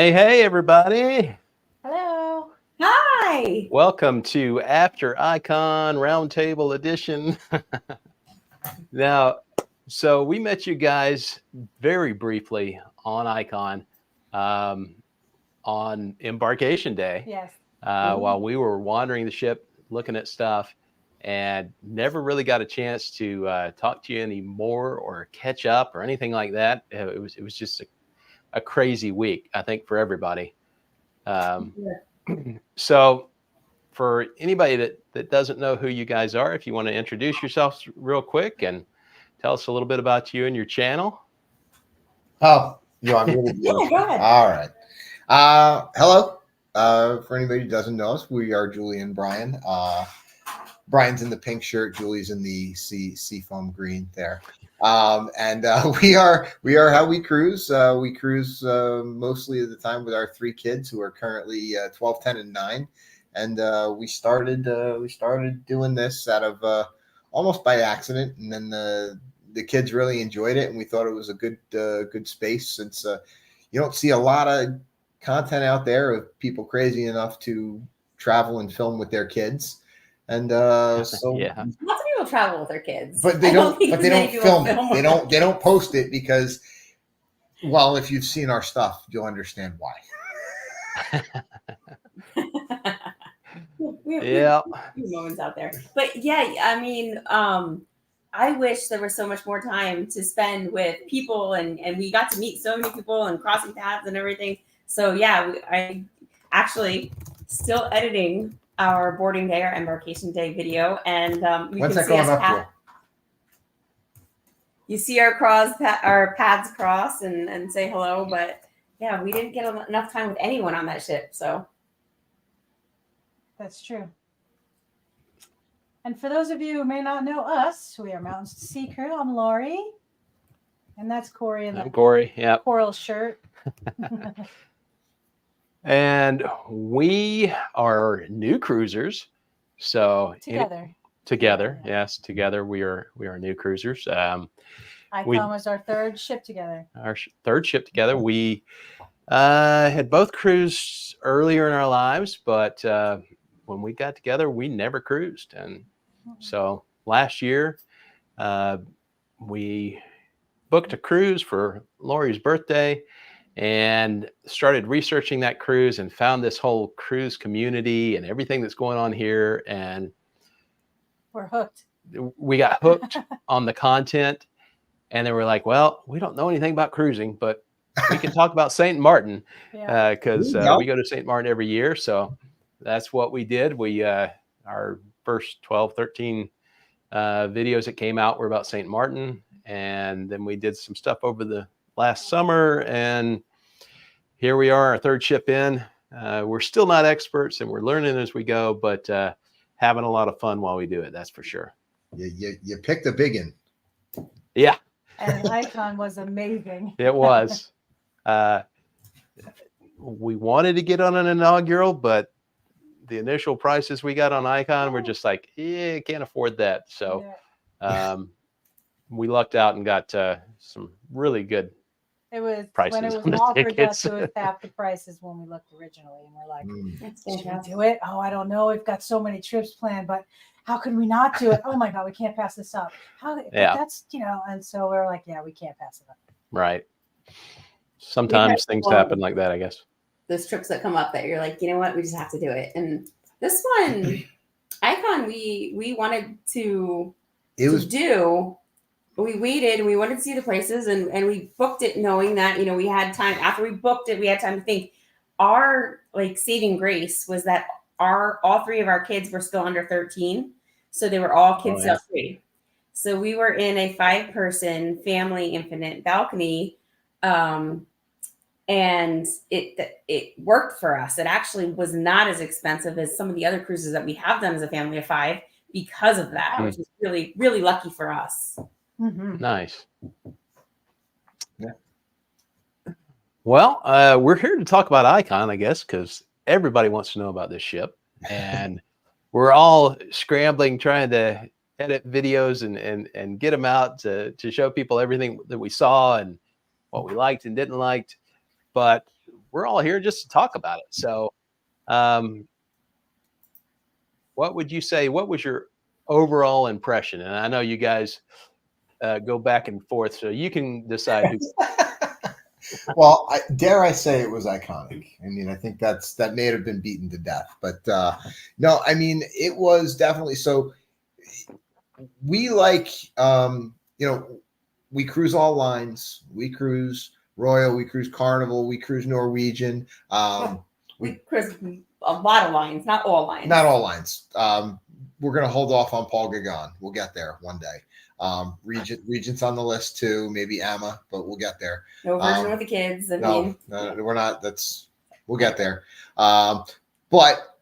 Hey, everybody. Hello. Hi. Welcome to After Icon Roundtable Edition. Now, so we met you guys very briefly on Icon on Embarkation Day. Yes. While we were wandering the ship, looking at stuff, and never really got a chance to talk to you anymore or catch up or anything like that. It was just a crazy week, I think, for everybody. So for anybody that doesn't know who you guys are, if you want to introduce yourselves real quick and tell us a little bit about you and your channel. Oh, you want me to do Yeah, it? go ahead. All right. Hello. For anybody who doesn't know us, we are Julie and Brian. Brian's in the pink shirt, Julie's in the seafoam green there. And we are how we cruise. We cruise mostly of the time with our three kids who are currently 12, 10, and 9. And we started doing this out of almost by accident, and then the kids really enjoyed it, and we thought it was a good space since you don't see a lot of content out there of people crazy enough to travel and film with their kids. And so Yeah. Lots of people travel with their kids, but they don't think many people film it. with They don't post it because, well, if you've seen our stuff, you'll understand why. we Yeah. have a few moments out there. But yeah, I mean, I wish there was so much more time to spend with people, and we got to meet so many people and crossing paths and everything. So yeah, I actually still editing our boarding day, our embarkation day video, and you When's can that see going us up to? You see our paths cross and say hello, but yeah, we didn't get enough time with anyone on that ship. So That's true. And for those of you who may not know us, we are Mountains to Sea Crew. I'm Lori. And that's Corey in the I'm Corey. Yep. coral shirt. And we are new cruisers. So Together. yes, together we are new cruisers. Icon was our third ship together. Our third ship together. We had both cruised earlier in our lives, but when we got together, we never cruised. And so last year, we booked a cruise for Lori's birthday and started researching that cruise and found this whole cruise community and everything that's going on here. And We're hooked. we got hooked on the content. And then we're like, well, we don't know anything about cruising, but we can talk about St. Martin because we go to St. Martin every year. So that's what we did. We our first 12, 13 videos that came out were about St. Martin. And then we did some stuff over the last summer. And here we are, our third ship in. We're still not experts and we're learning as we go, but having a lot of fun while we do it. That's for sure. You picked a big one. Yeah. And Icon was amazing. It was. We wanted to get on an inaugural, but the initial prices we got on Icon were just like, can't afford that. So we lucked out and got some really good prices. When it was offered us, it was half the prices when we looked originally. And we're like, should we do it? Oh, I don't know. We've got so many trips planned, but how can we not do it? Oh my God, we can't pass this up. That's, and so we're like, we can't pass it up. Right. Sometimes things happen like that, I guess. Those trips that come up that you're like, you know what, we just have to do it. And this one, Icon, we wanted to do. We waited and we wanted to see the places and we booked it knowing that, we had time. After we booked it, we had time to think. Our saving grace was that all three of our kids were still under 13. So they were all kids sale free. So we were in a 5-person family infinite balcony. And it worked for us. It actually was not as expensive as some of the other cruises that we have done as a family of 5 because of that, which is really, really lucky for us. Mm-hmm. Nice. Yeah. Well, we're here to talk about Icon, I guess, because everybody wants to know about this ship. And we're all scrambling, trying to edit videos and get them out to show people everything that we saw and what we liked and didn't like. But we're all here just to talk about it. So, what would you say? What was your overall impression? And I know you guys go back and forth, so you can decide who. Well, dare I say it was iconic. I mean, I think that may have been beaten to death, but no, I mean, it was definitely so. We like, we cruise all lines. We cruise Royal, we cruise Carnival, we cruise Norwegian. We cruise a lot of lines, not all lines. Not all lines. We're going to hold off on Paul Gauguin. We'll get there one day. Regent's on the list too, maybe Emma, but we'll get there. No version with the kids. No, we're not. We'll get there. But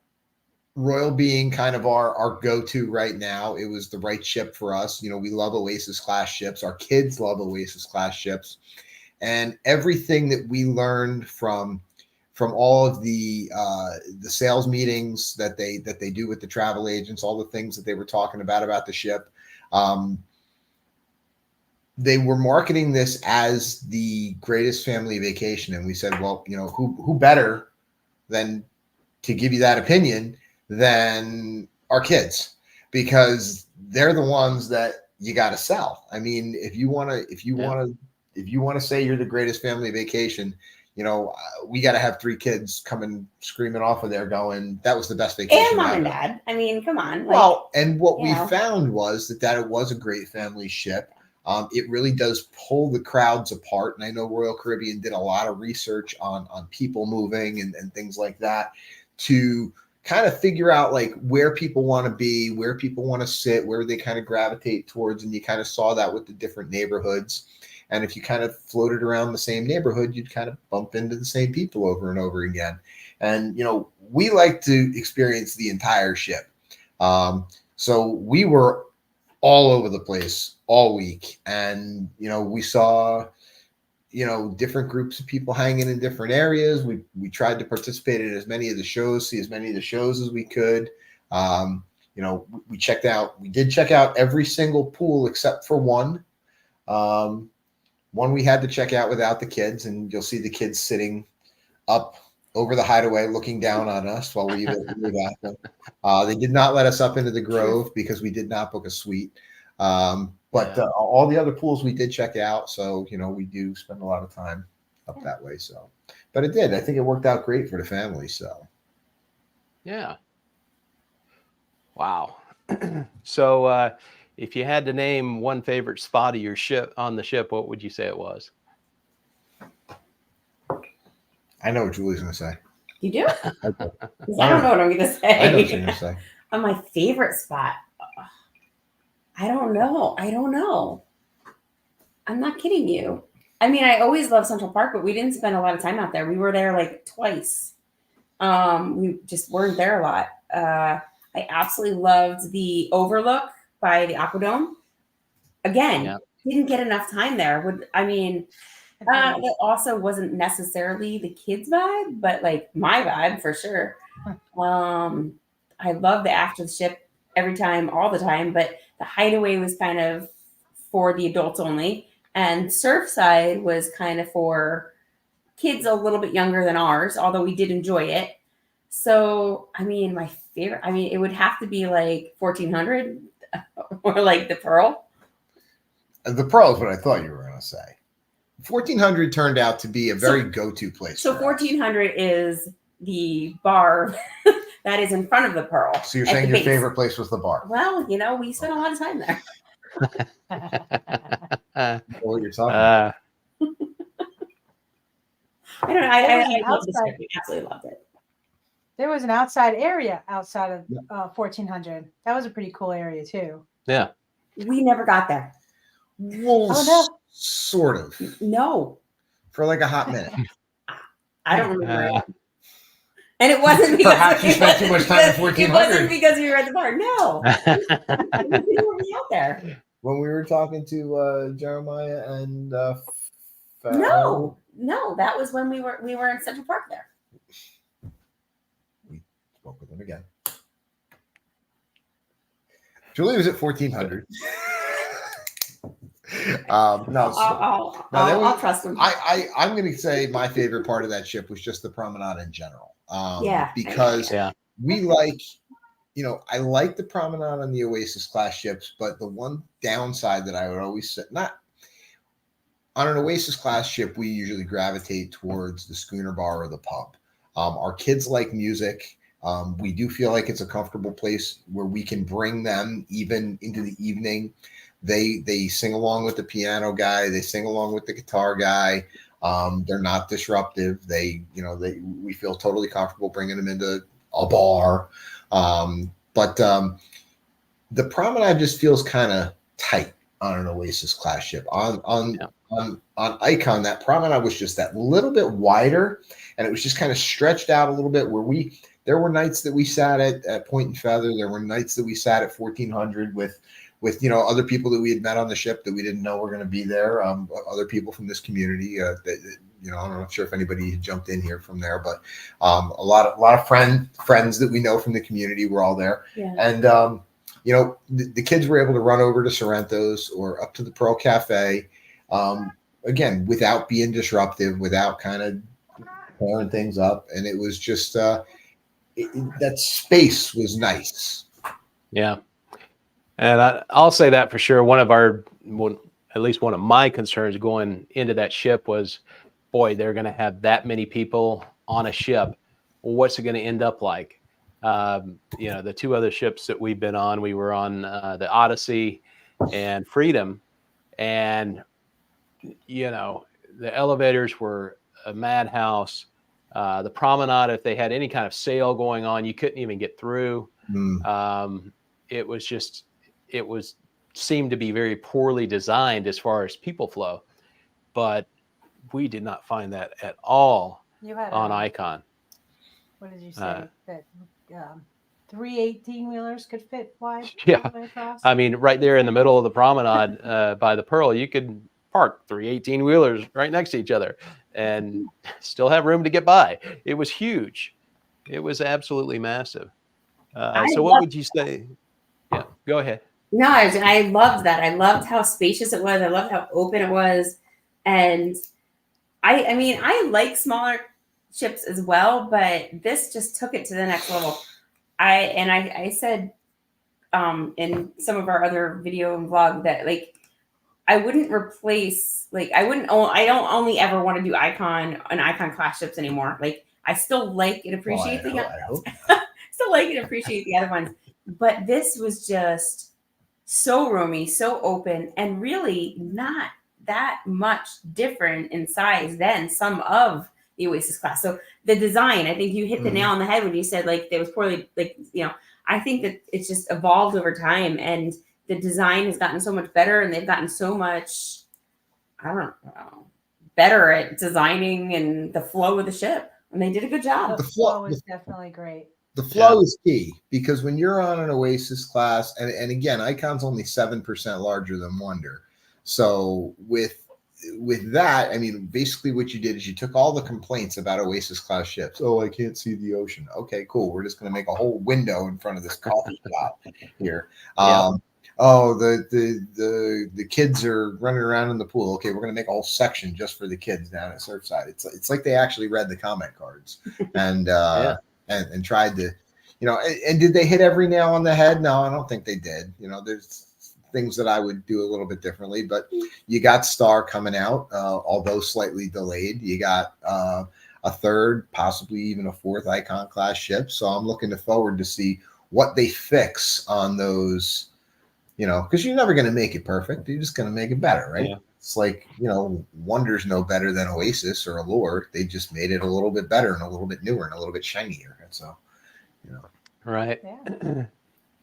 Royal being kind of our go-to right now, it was the right ship for us. You know, we love Oasis class ships. Our kids love Oasis class ships, and everything that we learned from all of the sales meetings that they do with the travel agents, all the things that they were talking about the ship. They were marketing this as the greatest family vacation. And we said, well, you know, who better than to give you that opinion than our kids, because they're the ones that you got to sell. I mean, if you want to say you're the greatest family vacation, you know, we got to have 3 kids coming screaming off of there going, that was the best vacation. And mom and dad. I mean, come on. Well, and what we found was that it was a great family ship. It really does pull the crowds apart. And I know Royal Caribbean did a lot of research on people moving and things like that to kind of figure out like where people want to be, where people want to sit, where they kind of gravitate towards. And you kind of saw that with the different neighborhoods. And if you kind of floated around the same neighborhood, you'd kind of bump into the same people over and over again. And, you know, we like to experience the entire ship. So we were all over the place all week. And, you know, we saw, you know, different groups of people hanging in different areas. We tried to participate in as many of the shows, see as many of the shows as we could. You know, we did check out every single pool except for one. One we had to check out without the kids, and you'll see the kids sitting up over the hideaway looking down on us while we got them. They did not let us up into the Grove because we did not book a suite. But all the other pools we did check out. So, you know, we do spend a lot of time up that way. So, but it did. I think it worked out great for the family. So, yeah. Wow. So, if you had to name one favorite spot of your ship on the ship, what would you say it was? I know what Julie's going to say. You do? I don't know what I'm going to say. I know what you're going to say. On my favorite spot. I don't know. I'm not kidding you. I mean, I always loved Central Park, but we didn't spend a lot of time out there. We were there like twice. We just weren't there a lot. I absolutely loved the Overlook by the Aquadome. Again, didn't get enough time there. It also wasn't necessarily the kids' vibe, but like my vibe for sure. I love the after the ship every time, all the time, but the hideaway was kind of for the adults only, and Surfside was kind of for kids a little bit younger than ours, although we did enjoy it. So, I mean, my favorite, it would have to be like 1400 or like the Pearl. The Pearl is what I thought you were going to say. 1400 turned out to be a very go-to place. So 1400 is the bar that is in front of the Pearl. So you're saying your favorite place was the bar? Well, you know, we spent a lot of time there. What you're talking about. I don't know. I loved this. We absolutely loved it. There was an outside area outside of 1400. That was a pretty cool area too. Yeah. We never got there. Well, sort of. No. For like a hot minute. I don't remember. And it wasn't because perhaps you spent too much time at 1400. It wasn't because we were at the bar. No. We didn't be out there. When we were talking to Jeremiah and No, that was when we were in Central Park there. We spoke with him again. Julie was at 1400. No, I'll trust them. I'm going to say my favorite part of that ship was just the promenade in general. Because we like, I like the promenade on the Oasis class ships, but the one downside that I would always say, not on an Oasis class ship, we usually gravitate towards the schooner bar or the pub. Our kids like music. We do feel like it's a comfortable place where we can bring them even into the evening. They sing along with the piano guy. They sing along with the guitar guy. They're not disruptive. We feel totally comfortable bringing them into a bar. But the promenade just feels kind of tight on an Oasis class ship. On Icon, that promenade was just that little bit wider, and it was just kind of stretched out a little bit. There were nights that we sat at Point and Feather. There were nights that we sat at 1400 with other people that we had met on the ship that we didn't know were going to be there. Other people from this community. I'm not sure if anybody jumped in here from there, but a lot of friends that we know from the community were all there. Yeah. And the kids were able to run over to Sorrento's or up to the Pearl Cafe, again, without being disruptive, without kind of tearing things up. And it was just that space was nice. Yeah. And I'll say that for sure. At least one of my concerns going into that ship was, boy, they're going to have that many people on a ship. What's it going to end up like? The two other ships that we've been on, we were on the Odyssey and Freedom, and the elevators were a madhouse. The promenade, if they had any kind of sale going on, you couldn't even get through. It seemed to be very poorly designed as far as people flow, but we did not find that at all on Icon. What did you say? That 3 18-wheelers could fit wide? Yeah. I mean, right there in the middle of the promenade by the Pearl, you could park 3 18-wheelers right next to each other and still have room to get by. It was huge. It was absolutely massive. So what would you say? Yeah, go ahead. No, I loved that. I loved how spacious it was. I loved how open it was. And I like smaller ships as well, but this just took it to the next level. I said in some of our other video and vlog that I wouldn't replace, I don't only ever want to do Icon class ships anymore. I still like and appreciate still like and appreciate the other ones, but this was just so roomy, so open, and really not that much different in size than some of the Oasis class. So the design, I think you hit the nail on the head when you said it was poorly, I think that it's just evolved over time, and the design has gotten so much better, and they've gotten so much, I don't know, better at designing and the flow of the ship. And they did a good job. The flow is definitely great. The flow is key, because when you're on an Oasis class, and again, Icon's only 7% larger than Wonder. So with that, I mean, basically what you did is you took all the complaints about Oasis class ships. Oh, I can't see the ocean. Okay, cool. We're just going to make a whole window in front of this coffee shop here. Oh, the kids are running around in the pool. Okay, we're going to make a whole section just for the kids down at Surfside. It's like they actually read the comment cards and and tried to, and did they hit every nail on the head? No, I don't think they did. There's things that I would do a little bit differently, but you got Star coming out, although slightly delayed. You got a third, possibly even a fourth Icon class ship. So I'm looking forward to see what they fix on those, because you're never going to make it perfect. You're just going to make it better, right? Yeah. It's like, Wonder's no better than Oasis or Allure. They just made it a little bit better and a little bit newer and a little bit shinier. And so, Right. Yeah.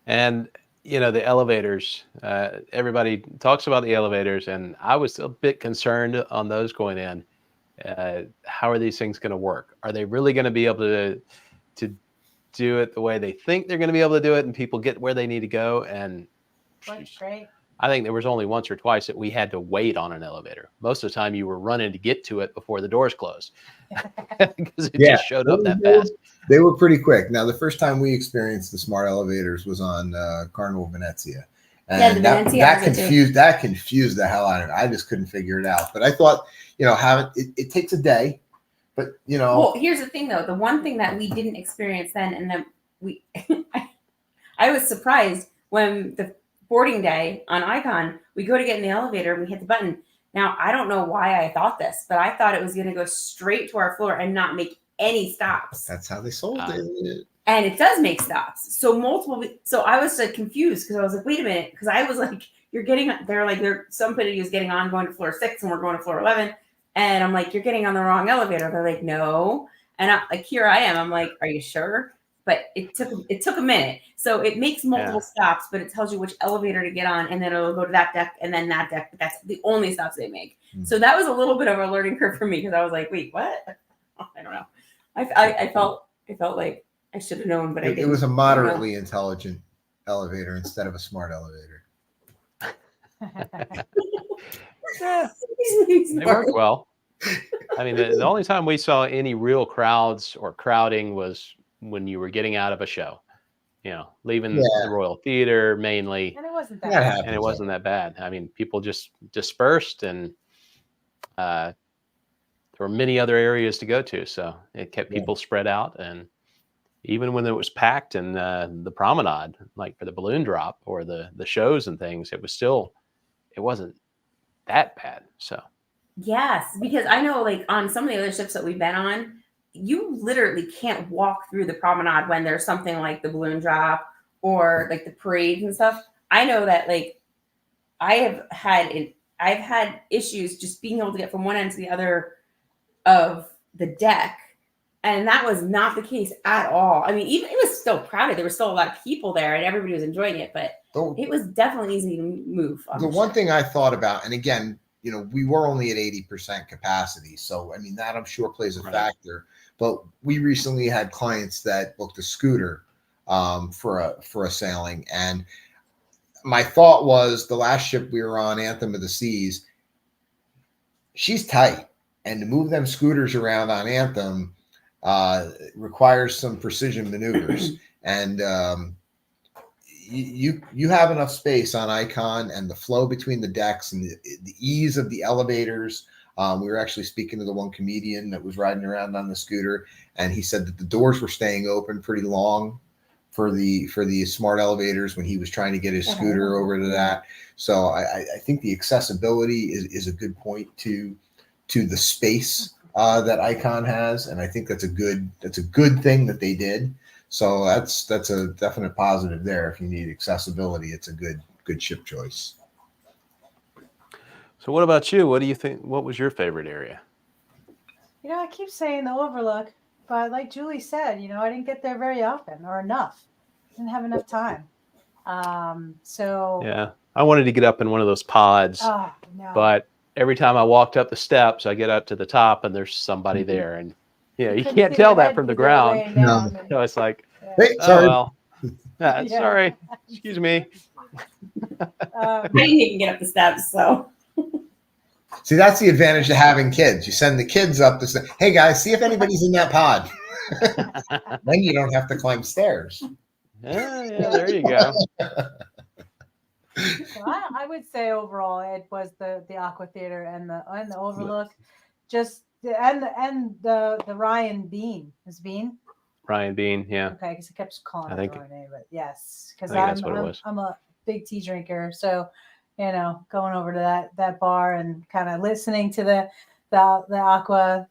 And, the elevators, everybody talks about the elevators, and I was a bit concerned on those going in. How are these things going to work? Are they really going to be able to do it the way they think they're going to be able to do it, and people get where they need to go? And great. I think there was only once or twice that we had to wait on an elevator. Most of the time you were running to get to it before the doors closed because it just showed up that fast. They were pretty quick. Now, the first time we experienced the smart elevators was on Carnival Venezia. And that confused the hell out of me. I just couldn't figure it out. But I thought, it takes a day, but Well, here's the thing though. The one thing that we didn't experience then, and then I was surprised when the boarding day on Icon, we go to get in the elevator and we hit the button. Now, I don't know why I thought this, but I thought it was going to go straight to our floor and not make any stops. That's how they sold it. And it does make stops. So I was like confused because I was like, wait a minute. Because I was like, somebody was getting on going to floor 6 and we're going to floor 11. And I'm like, you're getting on the wrong elevator. They're like, no. And here I am. I'm like, are you sure? But it took a minute. So it makes multiple stops, but it tells you which elevator to get on. And then it'll go to that deck and then that deck. But that's the only stops they make. Mm-hmm. So that was a little bit of a learning curve for me because I was like, wait, what? I don't know. I felt like I should have known, but I didn't. It was a moderately intelligent elevator instead of a smart elevator. They work well. I mean, the only time we saw any real crowds or crowding was when you were getting out of a show, leaving the Royal Theater mainly. And it wasn't that bad. And it wasn't that bad. I mean, people just dispersed and there were many other areas to go to. So it kept people spread out. And even when it was packed in the promenade, like for the balloon drop or the shows and things, it wasn't that bad. So. Yes, because I know like on some of the other ships that we've been on, you literally can't walk through the promenade when there's something like the balloon drop or like the parades and stuff. I know that like I've had issues just being able to get from one end to the other of the deck. And that was not the case at all. I mean, even it was still crowded. There were still a lot of people there and everybody was enjoying it, but it was definitely easy to move. The one thing I thought about, and again, we were only at 80% capacity. So, I mean, that I'm sure plays a factor. But we recently had clients that booked a scooter for a sailing. And my thought was the last ship we were on, Anthem of the Seas, she's tight. And to move them scooters around on Anthem requires some precision maneuvers. And you have enough space on Icon, and the flow between the decks and the ease of the elevators. We were actually speaking to the one comedian that was riding around on the scooter, and he said that the doors were staying open pretty long for the smart elevators when he was trying to get his scooter over to that. So I think the accessibility is a good point to the space that Icon has, and I think that's a good thing that they did. So that's a definite positive there. If you need accessibility, it's a good ship choice. So what about you? What do you think? What was your favorite area? I keep saying the Overlook, but like Julie said, I didn't get there very often or enough. Didn't have enough time. So yeah, I wanted to get up in one of those pods, but every time I walked up the steps, I get up to the top and there's somebody there, and you can't tell that from the ground. No. So it's like, hey, sorry. Sorry, excuse me. I didn't even get up the steps, so. See, that's the advantage of having kids. You send the kids up to say, hey guys, see if anybody's in that pod. Then you don't have to climb stairs. Yeah, there you go. Well, I would say overall it was the Aqua Theater and the Overlook, just and the Ryan Bean. Is Bean? Ryan Bean, yeah. Okay, because he kept calling it the wrong name, but yes, because I'm a big tea drinker, so going over to that bar and kind of listening to the Aqua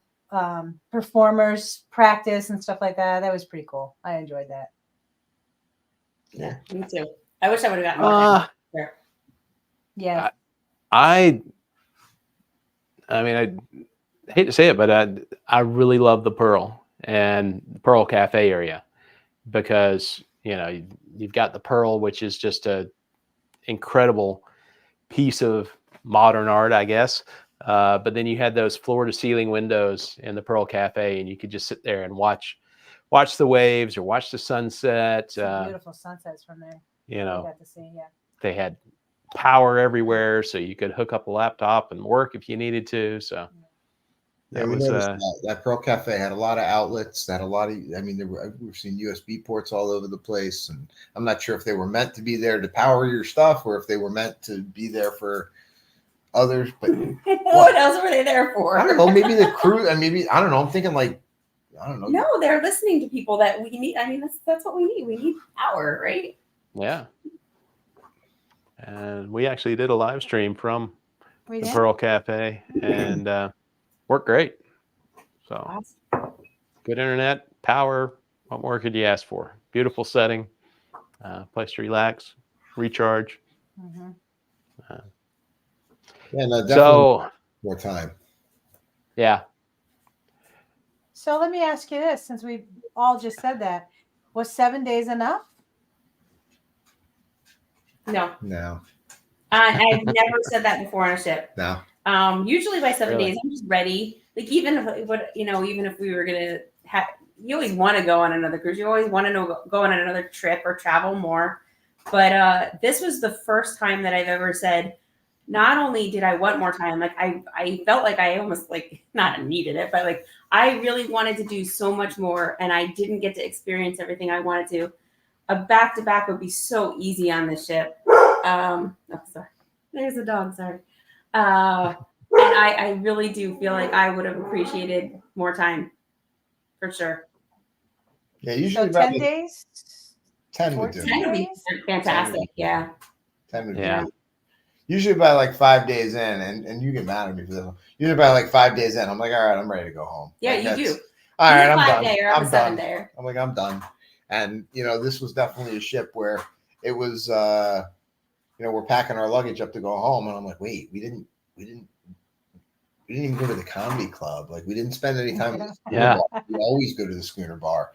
performers practice and stuff like that. That was pretty cool. I enjoyed that. Yeah, me too. I wish I would have gotten more. Yeah. I mean, I hate to say it, but I really love the Pearl and the Pearl Cafe area because, you've got the Pearl, which is just a incredible piece of modern art, I guess. But then you had those floor to ceiling windows in the Pearl Cafe, and you could just sit there and watch the waves or watch the sunset. Beautiful sunsets from there. Got to see, they had power everywhere, so you could hook up a laptop and work if you needed to. So that we was noticed that Pearl Cafe had a lot of outlets. That had a lot of. I mean, we've seen USB ports all over the place, and I'm not sure if they were meant to be there to power your stuff or if they were meant to be there for others. But what else were they there for? I don't know. Maybe the crew, and maybe I don't know. I'm thinking like I don't know. No, they're listening to people that we need. I mean, that's what we need. We need power, right? Yeah. And we actually did a live stream from We the did? Pearl Cafe and worked great. So Awesome. good internet, power. What more could you ask for? Beautiful setting, place to relax, recharge. Mm-hmm. Yeah, no, definitely So more time. yeah, So let me ask you this, since we all just said that, was 7 days enough? No. I've never said that before on a ship. No. Usually by 7 Really? days, I'm just ready. Like even if we were gonna have, you always want to go on another cruise. You always want to go on another trip or travel more. But this was the first time that I've ever said, not only did I want more time, like I felt like I almost like not needed it, but like I really wanted to do so much more, and I didn't get to experience everything I wanted to. A back-to-back would be so easy on this ship. Oh, sorry. There's a dog. Sorry. And I really do feel like I would have appreciated more time, for sure. Yeah, So usually 10 about days? 10 would do. 14 10 would be days? fantastic. Yeah. 10 would Yeah. be. Usually by like 5 days in, and you get mad at me for this. Usually by like 5 days in, I'm like, all right, I'm ready to go home. Yeah, Like, you that's- do. All right, I'm done. 5 day or I'm a 7 done. day. I'm like, I'm done. And this was definitely a ship where it was we're packing our luggage up to go home, and I'm like, wait, we didn't even go to the comedy club. Like we didn't spend any time at the schooner Yeah. bar. We always go to the schooner bar.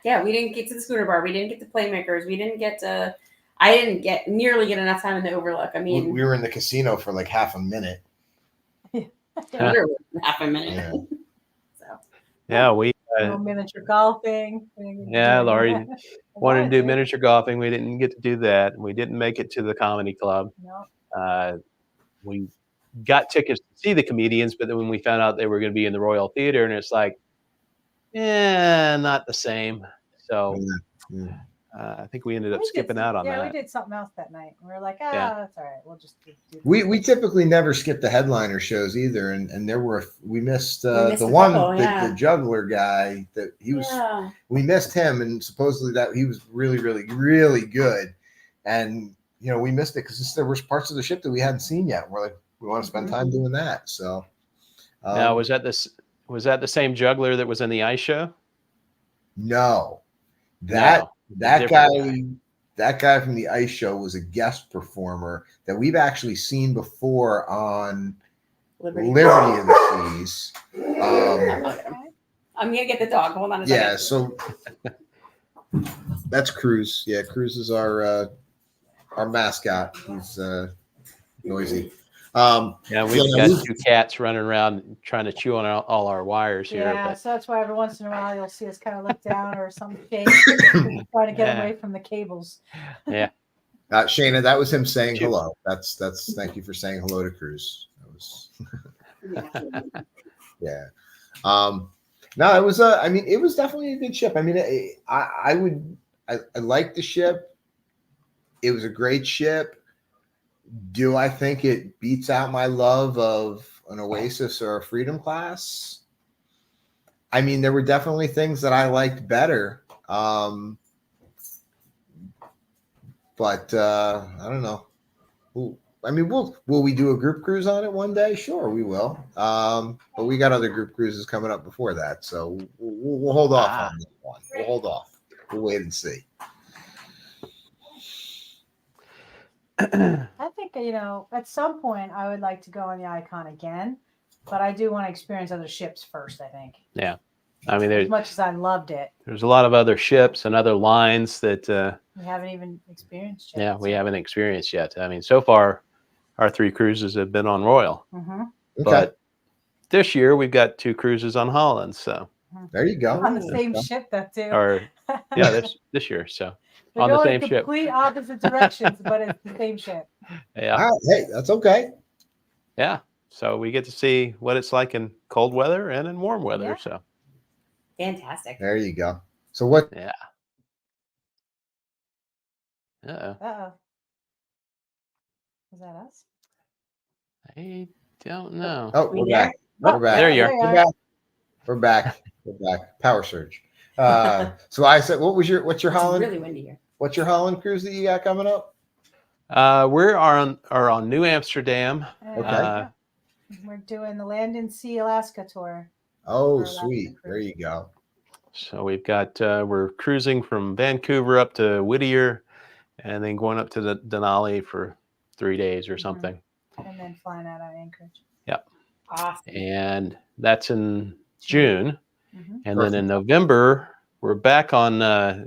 Yeah, we didn't get to the schooner bar. We didn't get to Playmakers. We didn't get to. I didn't nearly get enough time in the Overlook. I mean, we were in the casino for like half a minute. literally half a minute. Yeah. So yeah, we No miniature golfing. yeah, Laurie wanted to do miniature golfing. We didn't get to do that. We didn't make it to the comedy club. No. We got tickets to see the comedians, but then when we found out they were going to be in the Royal Theater, and it's like, not the same. So I think we ended up skipping out on that. Yeah, we did something else that night. We were like, Yeah. that's all right. We'll just do We typically never skip the headliner shows either, and there were we missed missed the a one couple, the juggler guy that he was. yeah. We missed him, and supposedly that he was really, really, really good, and we missed it because there was parts of the ship that we hadn't seen yet. We're like, we want to spend time doing that. So Now, was that the same juggler that was in the ice show? No, No, that different guy from the ice show was a guest performer that we've actually seen before on Liberty. Liberty of the Seas. I'm gonna get the dog. Hold on a second. Yeah, so that's Cruz. Yeah, Cruz is our mascot. He's noisy. Yeah, we've got two cats running around trying to chew on all our wires here. Yeah, But so that's why every once in a while you'll see us kind of look down or some shake, trying to get away from the cables. yeah, Shayna, that was him saying hello. That's thank you for saying hello to Cruz. That was yeah. No, it was it was definitely a good ship. I mean, I liked the ship. It was a great ship. Do I think it beats out my love of an Oasis or a Freedom class? I mean, there were definitely things that I liked better. But I don't know. Will we do a group cruise on it one day? Sure, we will. But we got other group cruises coming up before that, so we'll hold off on this one. We'll hold off. We'll wait and see. I think, at some point I would like to go on the Icon again, but I do want to experience other ships first, I think. yeah. I mean, As much as I loved it, there's a lot of other ships and other lines that we haven't even experienced yet. yeah, we haven't experienced yet. I mean, so far our 3 cruises have been on Royal, Mm-hmm. but this year we've got 2 cruises on Holland. So There you go. On the same ship, though, too. or yeah, this year. So We're on the going same in ship. complete opposite directions, but it's the same ship. Yeah, Hey, that's okay. yeah. So we get to see what it's like in cold weather and in warm weather. Yeah. So Fantastic. There you go. So what? yeah. Uh-oh. Is that us? I don't know. Oh, we're back. We're back. There you are. We're back. We're back. Power surge. So I said, what's your Holland? It's really windy here. What's your Holland cruise that you got coming up? We are on New Amsterdam. Okay. We're doing the Land and Sea Alaska tour. Oh, sweet. There you go. So we've got we're cruising from Vancouver up to Whittier, and then going up to the Denali for 3 days or something. And then flying out of Anchorage. Yep. Awesome. And that's in June. And Perfect. then in November, we're back on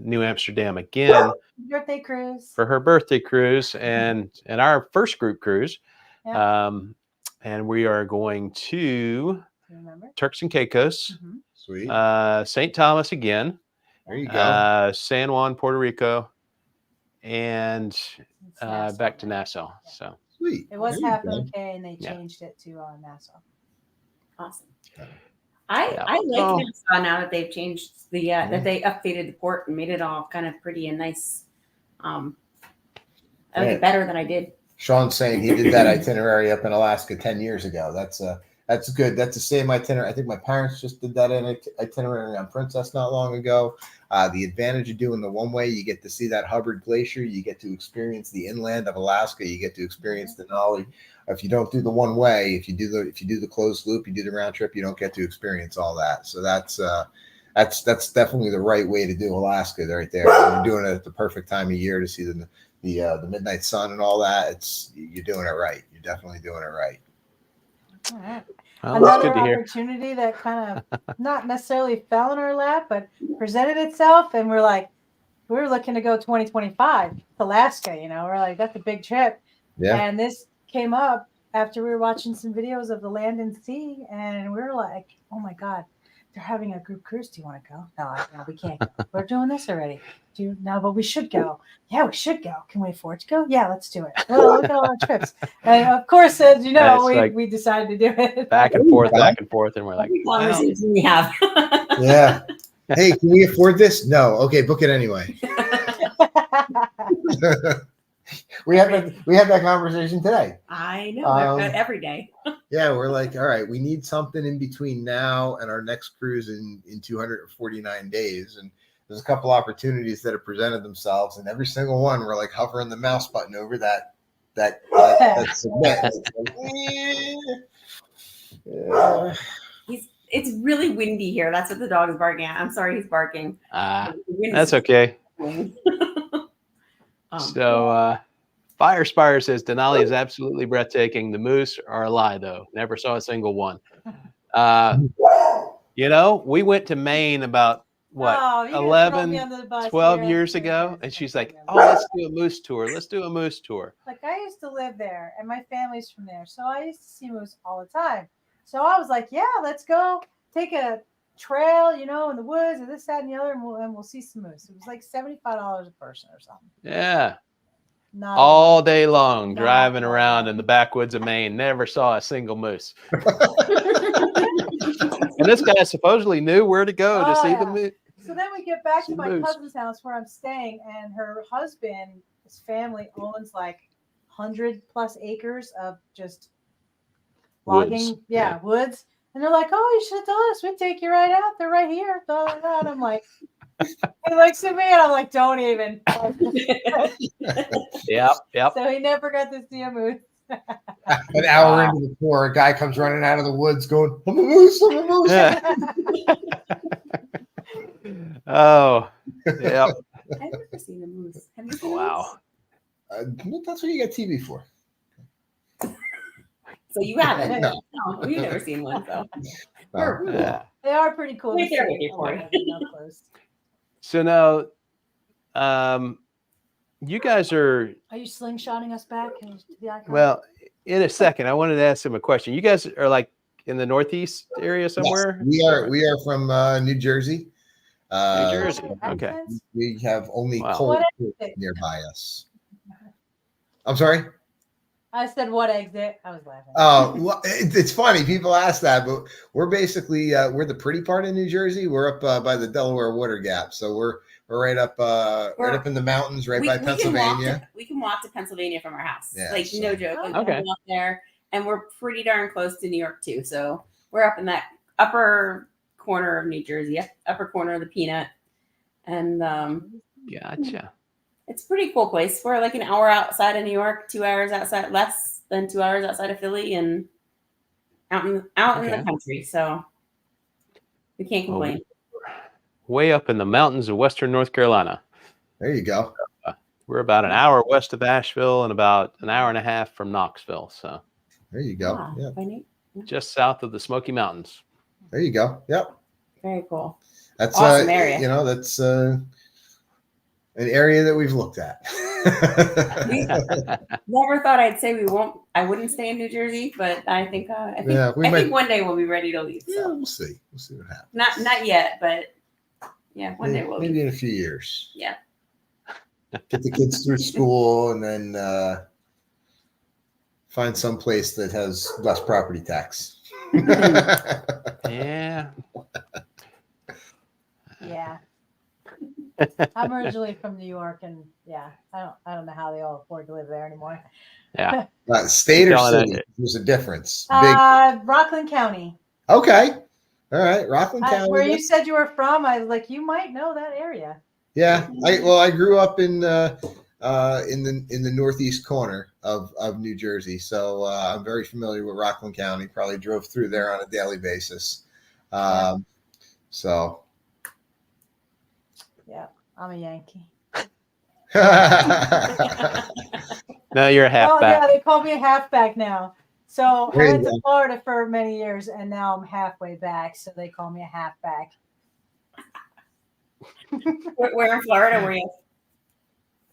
New Amsterdam again. Birthday cruise. For her birthday cruise and our first group cruise. Yeah. And we are going to Turks and Caicos, Sweet. St. Thomas again. There you go. San Juan, Puerto Rico, and Nassau, back to Nassau. Yeah. So Sweet. It was There you half go. MK and they changed it to Nassau. Awesome. I like Nassau now that they've changed the that they updated the port and made it all kind of pretty and nice. I like it better than I did. Sean's saying he did that itinerary up in Alaska 10 years ago. That's good. That's the same itinerary. I think my parents just did that itinerary on Princess not long ago. The advantage of doing the one way, you get to see that Hubbard Glacier. You get to experience the inland of Alaska. You get to experience Denali. If you don't do the one way, if you do the closed loop, you do the round trip, you don't get to experience all that. So that's definitely the right way to do Alaska right there. You're doing it at the perfect time of year to see the midnight sun and all that. You're doing it right. You're definitely doing it right. All right. well, that's good Another to hear. opportunity that kind of not necessarily fell in our lap, but presented itself, and we're looking to go 2025 to Alaska. We're like, that's a big trip. Yeah. And this came up after we were watching some videos of the Land and Sea, and we were like, oh my God, they're having a group cruise. Do you want to go? No, we can't go. We're doing this already. But we should go. Yeah, we should go. Can we afford to go? Yeah, let's do it. Well, look at all our trips. And of course, as you know, we decided to do it. Back and forth, and we're like, Conversation we have. Yeah. Hey, can we afford this? No. Okay, book it anyway. We had that conversation today. I know. Every day. Yeah, we're like, all right, we need something in between now and our next cruise in 249 days. And there's a couple opportunities that have presented themselves, and every single one we're like hovering the mouse button over that submit. It's really windy here. That's what the dog is barking at. I'm sorry, he's barking. That's okay. So Fire Spire says Denali is absolutely breathtaking. The moose are a lie, though. Never saw a single one. We went to Maine about 11, 12 years ago, and she's like, oh, let's do a moose tour. Let's do a moose tour. Like, I used to live there, and my family's from there, so I used to see moose all the time. So I was like, yeah, let's go take a trail, in the woods, and this, that, and the other, and we'll see some moose. It was like $75 a person or something. Yeah. All day long, driving around in the backwoods of Maine. Never saw a single moose. And this guy supposedly knew where to go to see the moose. So then we get back to my cousin's house where I'm staying, and her husband, his family owns like 100+ acres of just logging, woods. And they're like, oh, you should have told us. We'd take you right out. They're right here. And I'm like, he looks at me, and I'm like, don't even. Yep. So he never got to see a moose. An hour into the tour, a guy comes running out of the woods going, I'm a moose, I'm a moose. Oh, yeah. I've never seen a moose. Have you seen Wow. That's what you got TV for. So you haven't? No, we've never seen one. So Yeah. They are pretty cool. Right there with you, Corey. So now, you guys are you slingshotting us back to the icon? Well, in a second, I wanted to ask him a question. You guys are like in the Northeast area somewhere? Yes, we are from New Jersey. New Jersey. Okay. We have only cold nearby us. I'm sorry? I said what exit? I was laughing. Oh, well, it's funny. People ask that, but we're basically we're the pretty part of New Jersey. We're up by the Delaware Water Gap, so we're right up in the mountains, right by Pennsylvania. We can walk to Pennsylvania from our house. Yeah, like so. No joke. Like, Okay. we can walk there, and we're pretty darn close to New York too. So we're up in that upper corner of New Jersey, upper corner of the Peanut, and Gotcha. it's a pretty cool place. We're like an hour outside of New York, 2 hours outside, less than 2 hours outside of Philly, and out in the country. So we can't complain. Way up in the mountains of Western North Carolina. There you go. We're about an hour west of Asheville and about an hour and a half from Knoxville. So there you go. Just south of the Smoky Mountains. There you go. Yep. Very cool. That's awesome area. That's an area that we've looked at. Never thought I'd say I wouldn't stay in New Jersey, but I think one day we'll be ready to leave. So. Yeah, we'll see. We'll see what happens. Not yet, but yeah, one day we'll maybe leave. In a few years. Yeah. Get the kids through school and then find some place that has less property tax. Yeah. Yeah. I'm originally from New York, and I don't know how they all afford to live there anymore. Yeah. State or city? There's a difference. Rockland County. Okay. All right. Rockland County. Where you said you were from, I was like, you might know that area. Yeah. I grew up in the northeast corner of New Jersey, so I'm very familiar with Rockland County. Probably drove through there on a daily basis. So. Yeah, I'm a Yankee. No, you're a halfback. Yeah, they call me a halfback now. So I went to Florida for many years, and now I'm halfway back, so they call me a halfback. Where in Florida were you?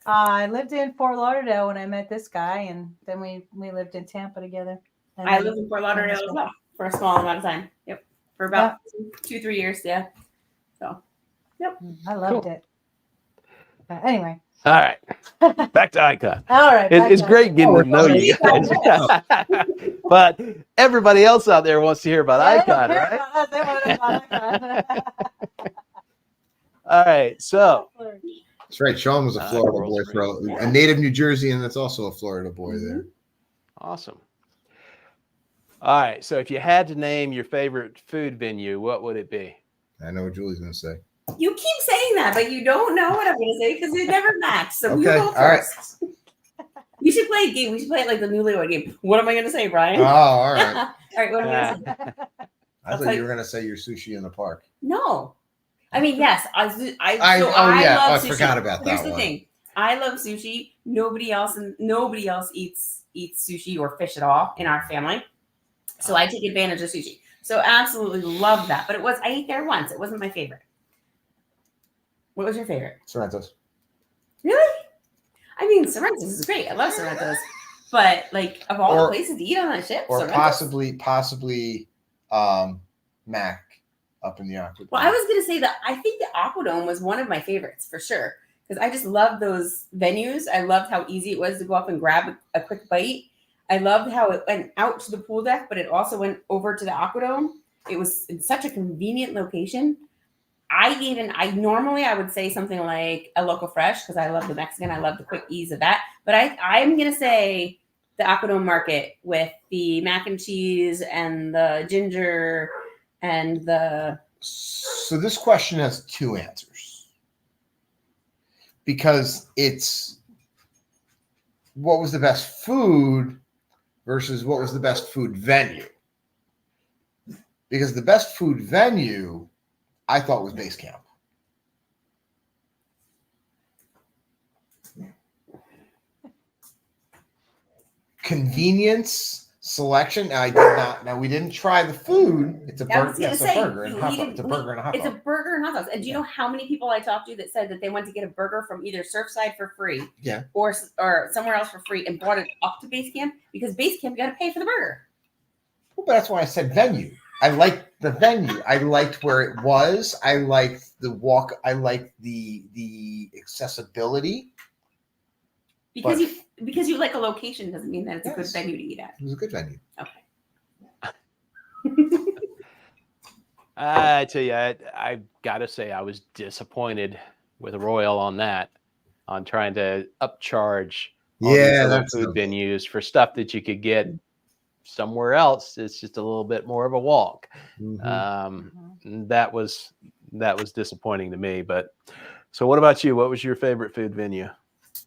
I lived in Fort Lauderdale when I met this guy, and then we lived in Tampa together. I lived in Fort Lauderdale as well for a small amount of time. Yep, for about 2-3 years. Yeah. So. Yep. I loved it. Anyway. All right. Back to Icon. All right. It's great getting to know you guys. But everybody else out there wants to hear about Icon, right? All right. So. That's right. Sean was a Florida boy, a native New Jersey, that's also a Florida boy there. Awesome. All right. So if you had to name your favorite food venue, what would it be? I know what Julie's going to say. You keep saying that, but you don't know what I'm going to say because it never matched. So okay. You go first. All right. We should play a game. We should play it like the newlywed game. What am I going to say, Brian? Oh, all right. All right. What am I going to say? I thought you were going to say your sushi in the park. No. I mean, yes. I love sushi. Forgot about that. Here's the thing. I love sushi. Nobody else eats sushi or fish at all in our family. So I take advantage of sushi. So absolutely love that. But I ate there once. It wasn't my favorite. What was your favorite? Sorrento's. Really? I mean, Sorrento's is great. I love Sorrento's. But like of all the places to eat on that ship, or Sorrento's. possibly Mac up in the Aquadome. Well, I was gonna say that I think the Aquadome was one of my favorites for sure. Because I just loved those venues. I loved how easy it was to go up and grab a quick bite. I loved how it went out to the pool deck, but it also went over to the Aquadome. It was in such a convenient location. I normally would say something like a Local Fresh because I love the Mexican. I love the quick ease of that. But I'm going to say the Aquadome Market with the mac and cheese and the ginger and the... So this question has two answers. Because it's what was the best food versus what was the best food venue. Because the best food venue, I thought, was Base Camp. Convenience, selection. I did not. Now we didn't try the food. It's a burger. It's a burger and hot dog. It's a burger and a hot dog. It's a burger and hot dogs. And do you know how many people I talked to that said that they went to get a burger from either Surfside for free, or somewhere else for free, and brought it up to Base Camp because Base Camp you got to pay for the burger. Well, but that's why I said venue. I liked the venue. I liked where it was. I liked the walk. I liked the accessibility. Because you like a location doesn't mean that it's a good venue to eat at. It was a good venue. Okay. I tell you, I got to say I was disappointed with Royal on that, on trying to upcharge all these little food venues for stuff that you could get somewhere else. It's just a little bit more of a walk. That was disappointing to me. But so what about you? What was your favorite food venue?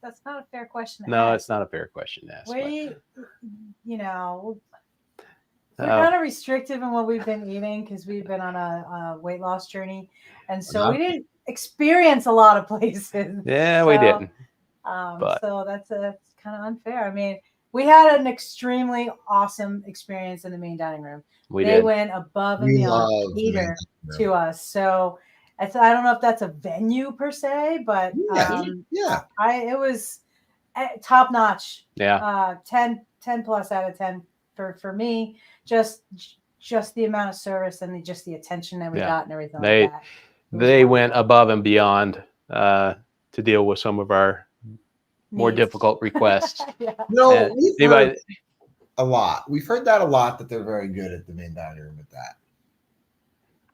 That's not a fair question. No, it's not a fair question to ask. We're kind of restrictive in what we've been eating because we've been on a weight loss journey, and so we didn't experience a lot of places. Yeah, we didn't. So that's kind of unfair. I mean, we had an extremely awesome experience in the main dining room. They went above and beyond cater to us. So I don't know if that's a venue per se, but it was top notch. Yeah. 10 plus out of 10 for me. Just the amount of service and just the attention that we got and everything like that. They went above and beyond to deal with some of our more difficult requests. No, we've heard a lot. We've heard that a lot, that they're very good at the main dining room at that.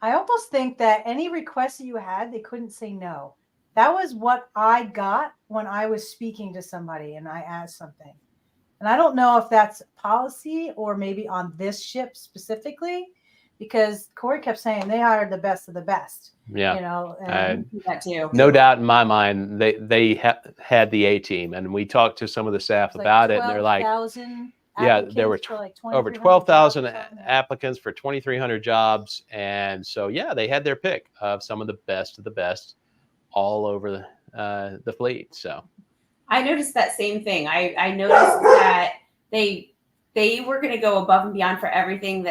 I almost think that any request that you had, they couldn't say no. That was what I got when I was speaking to somebody and I asked something. And I don't know if that's policy or maybe on this ship specifically, because Corey kept saying they hired the best of the best. Yeah, and that too. No doubt in my mind, they had the A team, and we talked to some of the staff about it, and they're like, there were over 12,000 applicants for 2,300 jobs, and so they had their pick of some of the best all over the fleet. So I noticed that same thing. I noticed that they were going to go above and beyond for everything.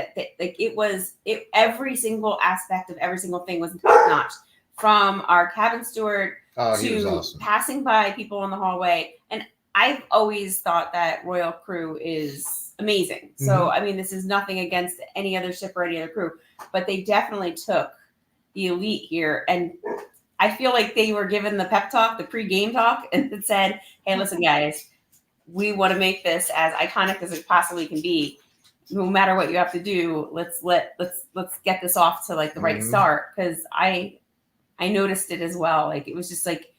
Every single aspect of every single thing was top notch, from our cabin steward to passing by people in the hallway. And I've always thought that Royal crew is amazing. So, I mean, this is nothing against any other ship or any other crew, but they definitely took the elite here. And I feel like they were given the pep talk, the pre-game talk, and it said, hey, listen, guys, we want to make this as iconic as it possibly can be. No matter what you have to do, let's get this off to like the right start. Because I noticed it as well. Like, it was just like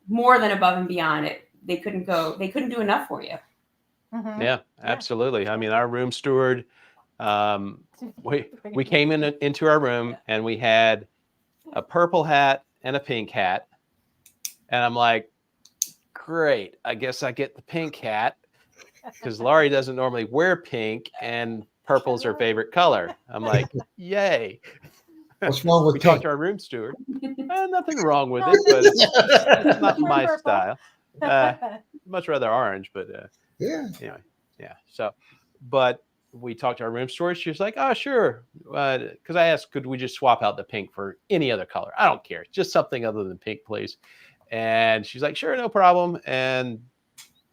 more than above and beyond it. They couldn't do enough for you. Yeah, absolutely. I mean, our room steward, we came into our room and we had a purple hat and a pink hat. And I'm like, great, I guess I get the pink hat because Laurie doesn't normally wear pink and purple's her favorite color. I'm like, yay. What's wrong with we talked to our room steward. Nothing wrong with it, but it's not my style. Much rather orange, but anyway, so, but we talked to our room steward. She was like, oh, sure. Because I asked, could we just swap out the pink for any other color? I don't care. Just something other than pink, please. And she's like, sure, no problem. And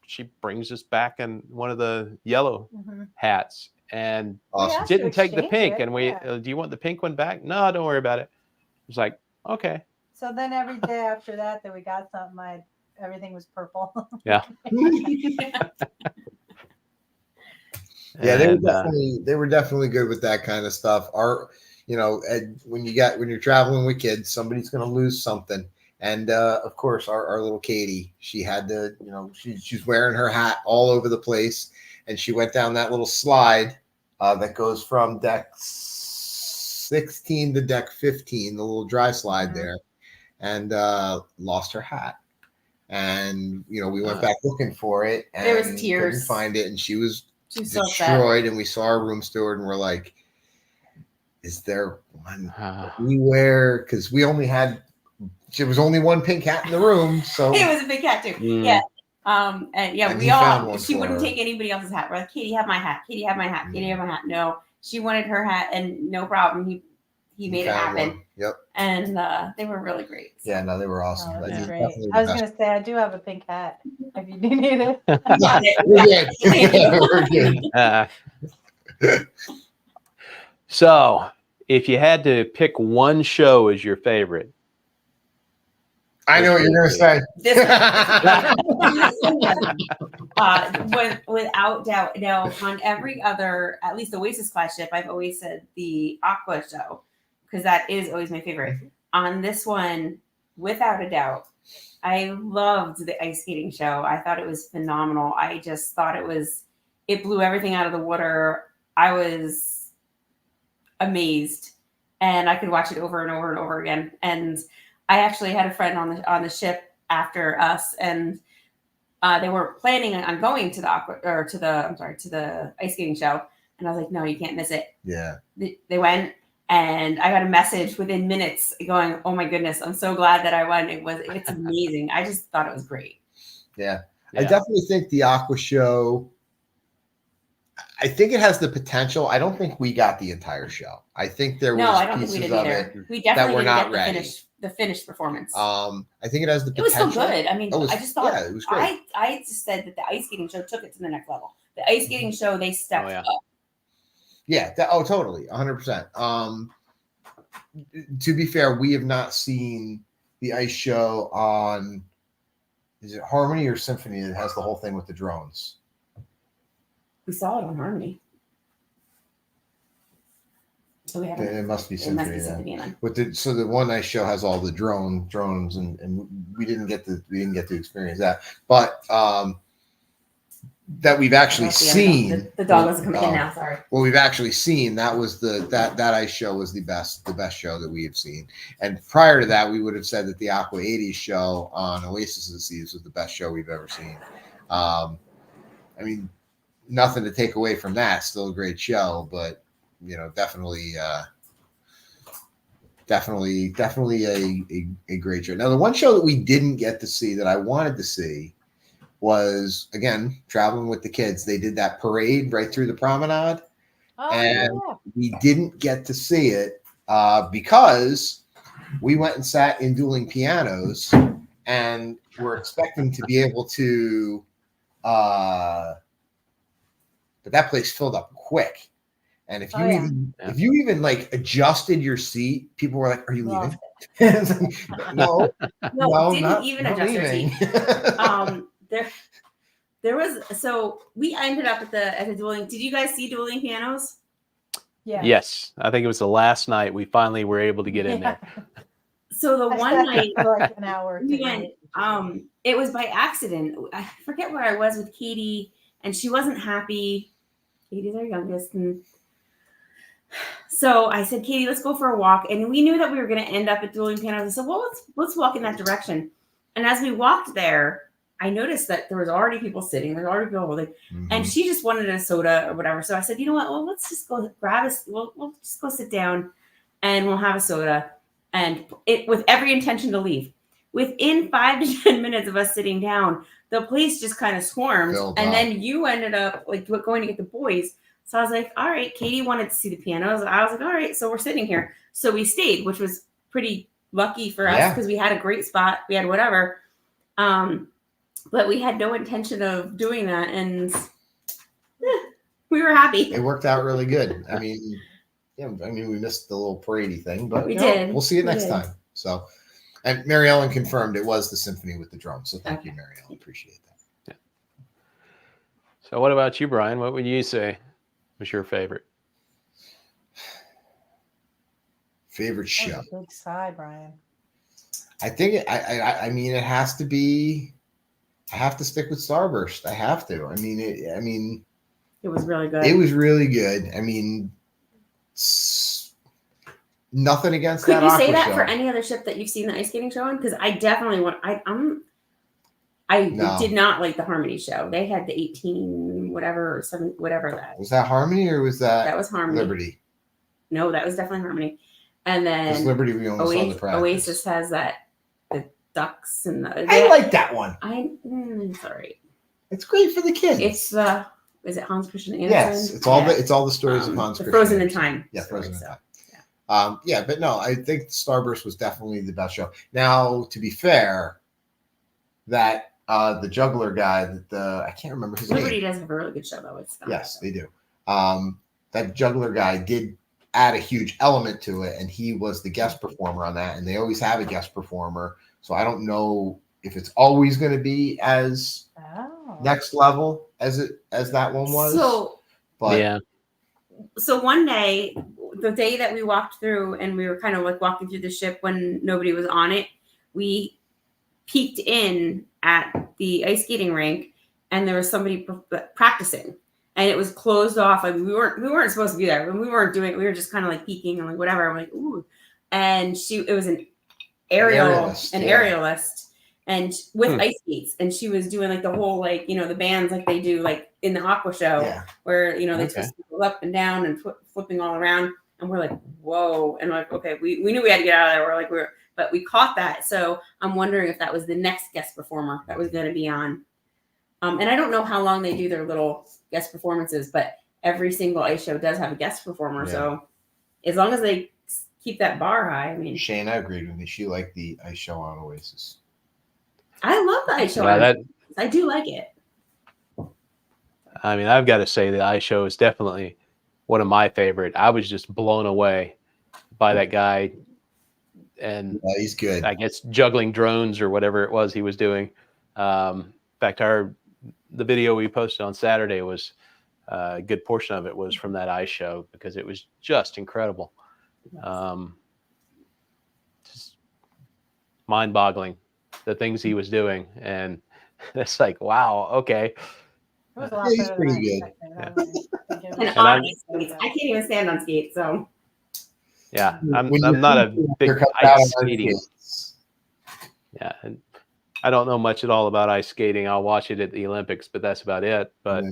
she brings us back in one of the yellow hats and didn't take the pink. And we, do you want the pink one back? No, don't worry about it. It was like, okay. So then every day after that we got something, everything was purple. Yeah, they were definitely good with that kind of stuff. When you're traveling with kids, somebody's going to lose something. And of course, our little Katie, she had to, she's wearing her hat all over the place, and she went down that little slide that goes from deck 16 to deck 15, the little dry slide there, and lost her hat. And we went back looking for it, and there was tears. Couldn't find it, and she was destroyed. And we saw our room steward, and we're like, "Is there one anywhere?" Because there was only one pink hat in the room, so it was a big hat too. Yeah, she wouldn't take anybody else's hat. We're like, Katie, have my hat. Katie, have my hat. Katie, have my hat. No, she wanted her hat, and no problem. He made it happen. One. Yep. And they were really great. So. Yeah, no, they were awesome. Oh, that's great. I was going to say, I do have a pink hat if you do need it. We're good. So, if you had to pick one show as your favorite, I know what you're going to say. This without doubt. Now, on every other, at least Oasis class ship, I've always said the Aqua show, because that is always my favorite. On this one, without a doubt, I loved the ice skating show. I thought it was phenomenal. I just thought it blew everything out of the water. I was amazed, and I could watch it over and over and over again. And I actually had a friend on the ship after us, and they were planning on going to the ice skating show. And I was like, no, you can't miss it. Yeah. They went, and I got a message within minutes going, oh my goodness, I'm so glad that I went. It's amazing. I just thought it was great. Yeah. I definitely think the Aqua show, I think it has the potential. I don't think we got the entire show. I think there was I don't think we did either. We definitely didn't get the finished performance. I think it has the potential. It was so good. I mean, I just thought it was great. I just said that the ice skating show took it to the next level. The ice skating show, they stepped up. Yeah. Totally. 100%. To be fair, we have not seen the ice show on, is it Harmony or Symphony that has the whole thing with the drones? We saw it on Harmony. So we haven't. It must be Symphony then. So the one ice show has all the drones, and we didn't get to experience that. But that we've actually seen. The dog doesn't come in now. Sorry. Well, we've actually seen that was that ice show was the best show that we have seen. And prior to that, we would have said that the Aqua 80s show on Oasis of the Seas was the best show we've ever seen. I mean, nothing to take away from that. Still a great show, but definitely a great show. Now, the one show that we didn't get to see that I wanted to see was, again, traveling with the kids. They did that parade right through the promenade, we didn't get to see it because we went and sat in dueling pianos, and we're expecting to be able to, but that place filled up quick. And if you even like adjusted your seat, people were like, "Are you leaving?" No, didn't even adjust our seat. There was, so we ended up at the dueling. Did you guys see dueling pianos? Yeah. Yes, I think it was the last night we finally were able to get in there. So the one night, for like an hour, we went. It was by accident. I forget where I was with Katie, and she wasn't happy. Katie's our youngest, and so I said, Katie, let's go for a walk. And we knew that we were going to end up at dueling pianos. I said, well, let's walk in that direction. And as we walked there, I noticed that there was already people sitting. There's already people holding. And she just wanted a soda or whatever. So I said, you know what? Well, let's just go grab us. We'll just go sit down and we'll have a soda. And it with every intention to leave. Within 5 to 10 minutes of us sitting down, the place just kind of swarmed. And then you ended up like going to get the boys. So I was like, all right, Katie wanted to see the pianos. I was like, all right, so we're sitting here. So we stayed, which was pretty lucky for us because we had a great spot. We had whatever. But we had no intention of doing that. And we were happy. It worked out really good. I mean, we missed the little parade thing, but we did. We'll see it next time. So, and Mary Ellen confirmed it was the symphony with the drums. So thank you, Mary Ellen. Appreciate that. Yeah. So what about you, Brian? What would you say was your favorite? Favorite show? That's a big sigh, Brian. I think I mean it has to be. I have to stick with Starburst. I have to. I mean it was really good. It was really good. I mean, nothing against that. Could you say Aqua that show. for any other ship that you've seen the ice skating show on? Because I definitely want. I did not like the Harmony show. They had the 18 whatever or 7 whatever that was. That Harmony or was that was Harmony? Liberty. No, that was definitely Harmony. And then Liberty, we only saw the practice. Oasis has the ducks and I like that one. Sorry. It's great for the kids. It's is it Hans Christian Andersen? Yes, it's all the stories of Hans Christian Frozen in Time. Yeah, Frozen in Time. Yeah. But no, I think Starburst was definitely the best show. Now, to be fair, that the juggler guy that I can't remember his name. Liberty does have a really good show though. Yes, they do. That juggler guy did add a huge element to it, and he was the guest performer on that. And they always have a guest performer So I don't know if it's always going to be as next level as that one was. So, but yeah. So one day, the day that we walked through and we were kind of like walking through the ship when nobody was on it, we peeked in at the ice skating rink and there was somebody practicing and it was closed off. Like we weren't supposed to be there. We were just kind of like peeking and like whatever. I'm like, ooh. And it was an aerialist and with ice skates, and she was doing like the whole like the bands like they do like in the Aqua show where they twist people up and down and flipping all around, and we're like, whoa, and like, okay, we knew we had to get out of there. We're like, but we caught that, so I'm wondering if that was the next guest performer that was going to be on. And I don't know how long they do their little guest performances, but every single ice show does have a guest performer, so as long as they keep that bar high. I mean, Shayna agreed with me. She liked the ice show on Oasis. I love the ice show. I do like it. I mean, I've got to say the ice show is definitely one of my favorite. I was just blown away by that guy, and he's good. I guess juggling drones or whatever it was he was doing. In fact, the video we posted on Saturday was a good portion of it was from that ice show because it was just incredible. Just mind-boggling the things he was doing, and it's like, wow, okay. It was a lot better he's pretty good. And on skates, I can't even stand on skates, so yeah, I'm not a big ice skating. Yeah, and I don't know much at all about ice skating. I'll watch it at the Olympics, but that's about it. But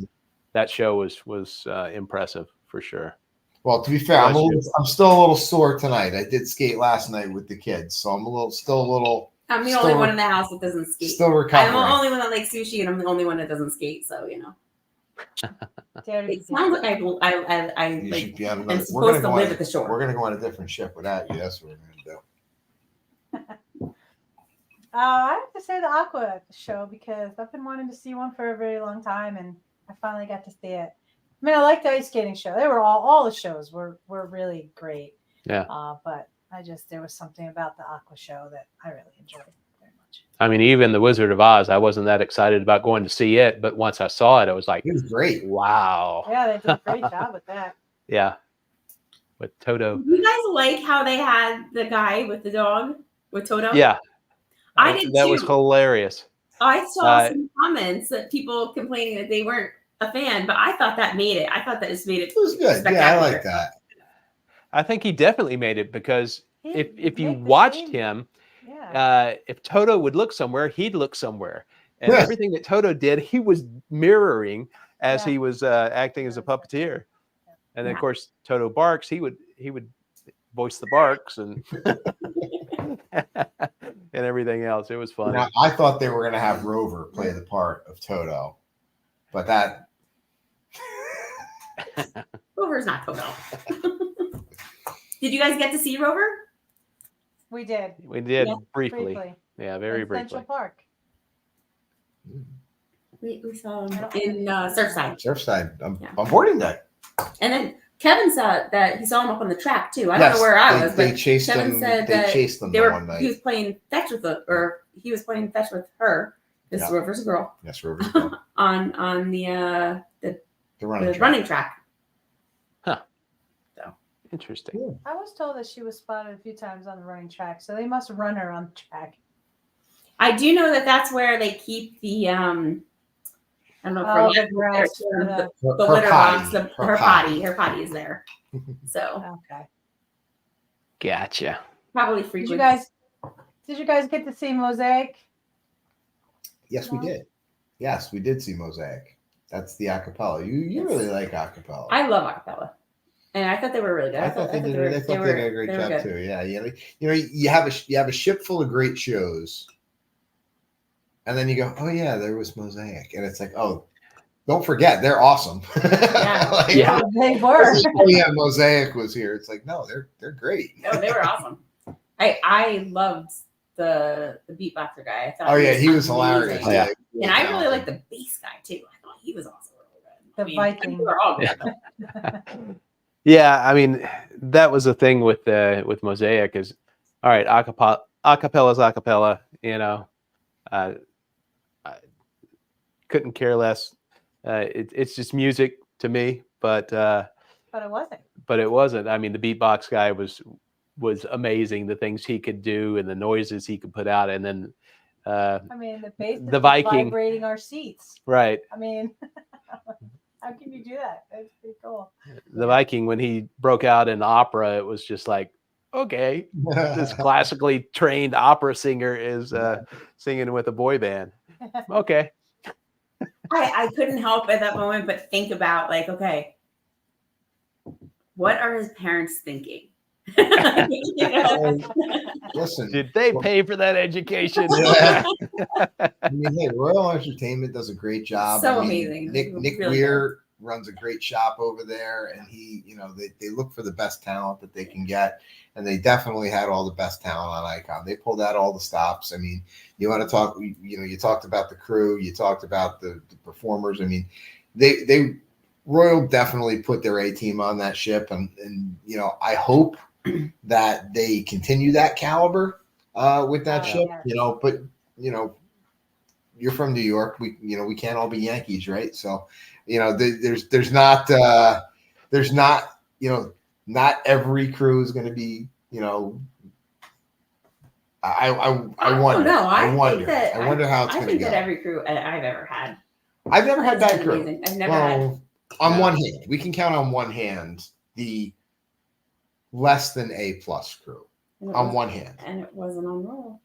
that show was impressive for sure. Well, to be fair, I'm still a little sore tonight. I did skate last night with the kids, so I'm still a little. I'm the only one in the house that doesn't skate. Still recovering. I'm the only one that likes sushi, and I'm the only one that doesn't skate. So it sounds like I'm supposed to live at the shore. We're gonna go on a different ship without you. That's what we're gonna do. I have to say the Aqua show because I've been wanting to see one for a very long time, and I finally got to see it. I mean, I like the ice skating show. They were all the shows were really great. Yeah. But there was something about the Aqua show that I really enjoyed very much. I mean, even the Wizard of Oz, I wasn't that excited about going to see it, but once I saw it, I was like, it was great. Wow. Yeah, they did a great job with that. Yeah. With Toto. Do you guys like how they had the guy with the dog with Toto? Yeah. I did that too. Was hilarious. I saw some comments that people complaining that they weren't a fan, but I thought that made it. I thought that just made it. It was good. Yeah, I like that. I think he definitely made it because if you watched him, if Toto would look somewhere, he'd look somewhere. And everything that Toto did, he was mirroring as he was acting as a puppeteer. And then, of course, Toto barks. He would voice the barks and and everything else. It was fun. Now, I thought they were going to have Rover play the part of Toto, but that Rover's not Toto. Did you guys get to see Rover? We did. We did briefly. Yeah, very briefly. Central Park. We saw him in Surfside. Surfside. On boarding deck. And then Kevin saw that he saw him up on the track too. I don't know where I was, but Kevin said that one night. He was playing fetch with her. This is Rover's girl. Yes, Rover's girl. on the running track. Huh. So interesting. Yeah. I was told that she was spotted a few times on the running track, so they must run her on the track. I do know that that's where they keep the I don't know, the litter box, her potty. Her potty is there. So okay. Gotcha. Probably frequent. Did you guys get to see Mosaic? Yes, we did. Yes, we did see Mosaic. That's the acapella. You really like acapella. I love acapella. And I thought they were really good. I thought they did a great job too. Yeah. You have a ship full of great shows. And then you go, oh yeah, there was Mosaic, and it's like, oh, don't forget, they're awesome. Yeah, they were. Oh yeah, Mosaic was here. It's like, no, they're great. No, they were awesome. I loved the beatboxer guy. I thought he was hilarious. Oh, yeah. And I really liked the bass guy too. I thought he was also really good. Viking. They were all good. Yeah, I mean, that was the thing with Mosaic is, all right, Acapella's acapella, I couldn't care less. It's just music to me, but it wasn't. But it wasn't. I mean, the beatbox guy was amazing. The things he could do and the noises he could put out, and then I mean, the bass the Viking vibrating our seats. Right. I mean, how can you do that? That's pretty cool. The Viking, when he broke out in opera, it was just like, okay, this classically trained opera singer is singing with a boy band. Okay. I couldn't help at that moment but think about, like, okay, what are his parents thinking? Listen, did they pay for that education? Yeah. I mean, hey, Royal Entertainment does a great job. So amazing. Nick really Weir runs a great shop over there, and he, they look for the best talent that they can get, and they definitely had all the best talent on Icon. They pulled out all the stops. I mean, you want to talk, you talked about the crew, you talked about the performers. I mean, they Royal definitely put their A team on that ship, and I hope that they continue that caliber with that ship. Yeah. But you're from New York. We can't all be Yankees, right? So, there's not not every crew is going to be, I wonder. No, I wonder how it's going to go. I think that every crew I've ever had. I've never had bad crew. Amazing. I've never had. On one hand, we can count on one hand the less than A+ crew. On one hand. And it wasn't on roll.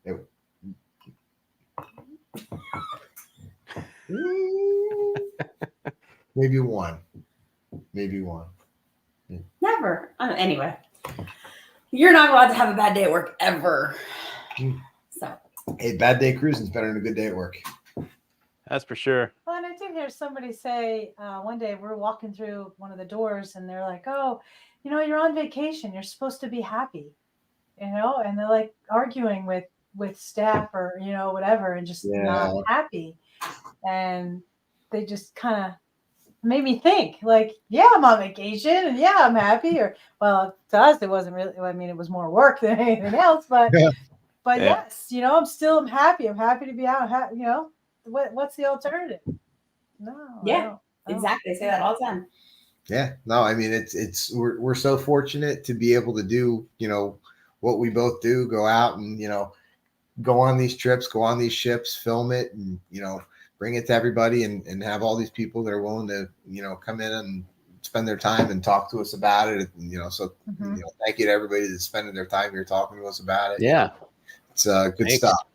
Maybe one. Never. Anyway, you're not allowed to have a bad day at work ever. So. A bad day cruising is better than a good day at work. That's for sure. Well, and I did hear somebody say one day we're walking through one of the doors, and they're like, "Oh, you're on vacation. You're supposed to be happy," and they're like arguing with staff or whatever, and just not happy. And they just kind of made me think, like, yeah, I'm on vacation, and yeah, I'm happy. Or, well, to us, it wasn't really. I mean, it was more work than anything else. But yes, I'm happy. I'm happy to be out. What's the alternative? No. Yeah, exactly. I say that all the time. Yeah, no, I mean, we're so fortunate to be able to do, what we both do, go out and, go on these trips, go on these ships, film it, and, bring it to everybody and have all these people that are willing to, come in and spend their time and talk to us about it. So, thank you to everybody that's spending their time here talking to us about it. Yeah. It's good stuff.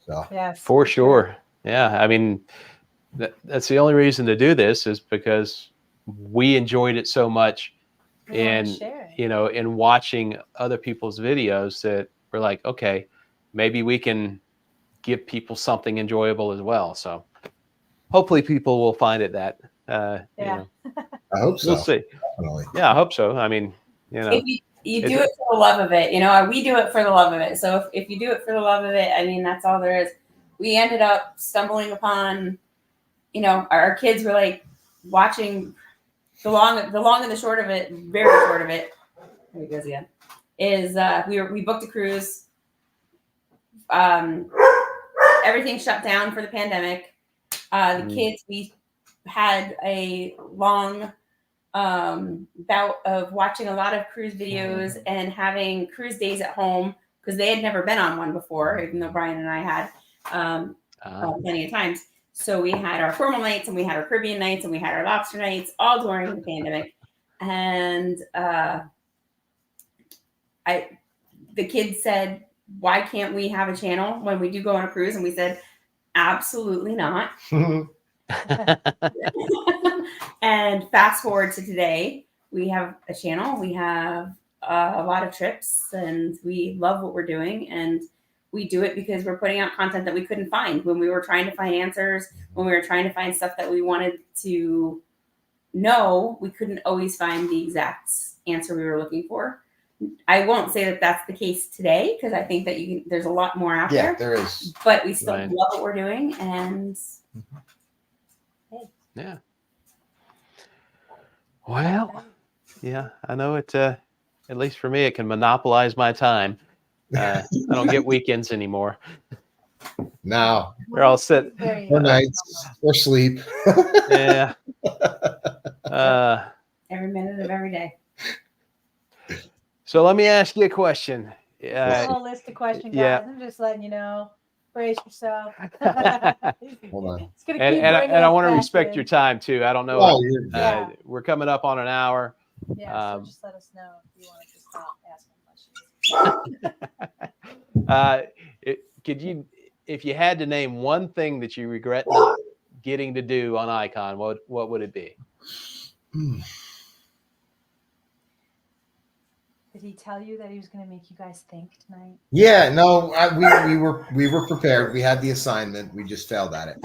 So, yes, for sure. Yeah. I mean, that's the only reason to do this is because we enjoyed it so much in watching other people's videos that we're like, okay, maybe we can give people something enjoyable as well. So hopefully people will find it that, I hope so. We'll see. Definitely. Yeah, I hope so. I mean, if you do it for the love of it, we do it for the love of it. So if you do it for the love of it, I mean, that's all there is. We ended up stumbling upon, our kids were like watching the long and the short of it, very short of it. There he goes again. Is we booked a cruise. Everything shut down for the pandemic. The kids, we had a long bout of watching a lot of cruise videos and having cruise days at home because they had never been on one before, even though Brian and I had plenty of times. So we had our formal nights and we had our Caribbean nights and we had our lobster nights all during the pandemic. And the kids said, why can't we have a channel when we do go on a cruise? And we said, absolutely not. And fast forward to today, we have a channel. We have a lot of trips and we love what we're doing. And we do it because we're putting out content that we couldn't find when we were trying to find answers, when we were trying to find stuff that we wanted to know. We couldn't always find the exact answer we were looking for. I won't say that that's the case today because I think that there's a lot more out there. Yeah, there is. But we still love what we're doing, and yeah. Well, yeah, I know it. At least for me, it can monopolize my time. I don't get weekends anymore. No. They're all set. Or nights or sleep. Yeah. Every minute of every day. So let me ask you a question. A whole list of questions, guys. I'm just letting you know. Brace yourself. Hold on. It's gonna and keep I want to back respect in. your time too. I don't know. Oh, We're coming up on an hour. Yeah, so just let us know if you want to stop asking questions. Could you, if you had to name one thing that you regret not getting to do on Icon, what would it be? Did he tell you that he was going to make you guys think tonight? Yeah, no, we were prepared. We had the assignment. We just failed at it.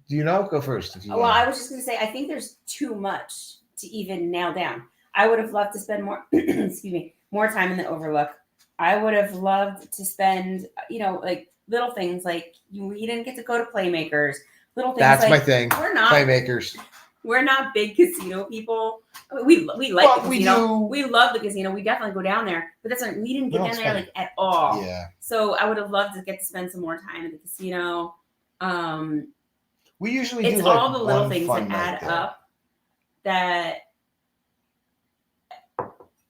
Do you know? Go first. If you well, I was just going to say, I think there's too much to even nail down. I would have loved to spend more, excuse me, more time in the Overlook. I would have loved to spend, like little things like we didn't get to go to Playmakers. Little things. That's like, my thing. We're not Playmakers. We're not big casino people. I mean, we like the casino. We love the casino. We definitely go down there. But that's like we didn't get down there like at all. Yeah. So I would have loved to get to spend some more time at the casino. We usually it's do like all the little things that night add there. up that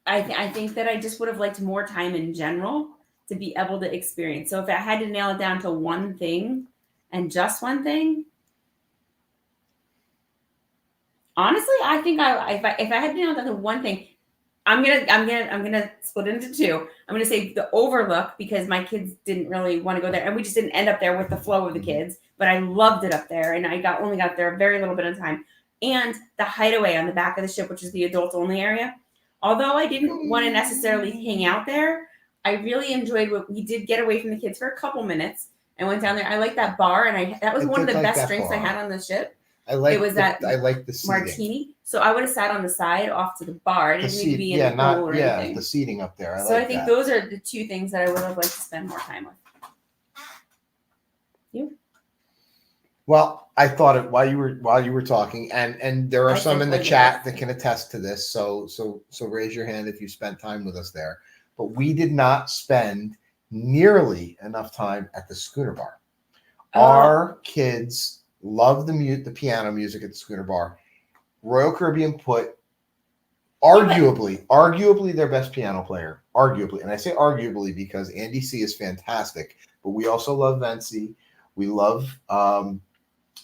I think that I just would have liked more time in general to be able to experience. So if I had to nail it down to one thing and just one thing, honestly, I think if I had to nail it down to one thing, I'm gonna split it into two. I'm gonna say the Overlook because my kids didn't really want to go there, and we just didn't end up there with the flow of the kids. But I loved it up there, and I only got there a very little bit of time. And the Hideaway on the back of the ship, which is the adult only area. Although I didn't want to necessarily hang out there, I really enjoyed what we did. Get away from the kids for a couple minutes and went down there. I liked that bar, and that was one of the best drinks I had on the ship. I like the seating. Martini. So I would have sat on the side off to the bar. I didn't need to be in the pool or anything. The seating up there. I think those are the two things that I would have liked to spend more time with. You? Well, I thought it while you were talking, and there are some in the chat that can attest to this. So raise your hand if you spent time with us there. But we did not spend nearly enough time at the Schooner Bar. Our kids love the piano music at the Schooner Bar. Royal Caribbean put arguably their best piano player, arguably. And I say arguably because Andy C is fantastic, but we also love Vency. We love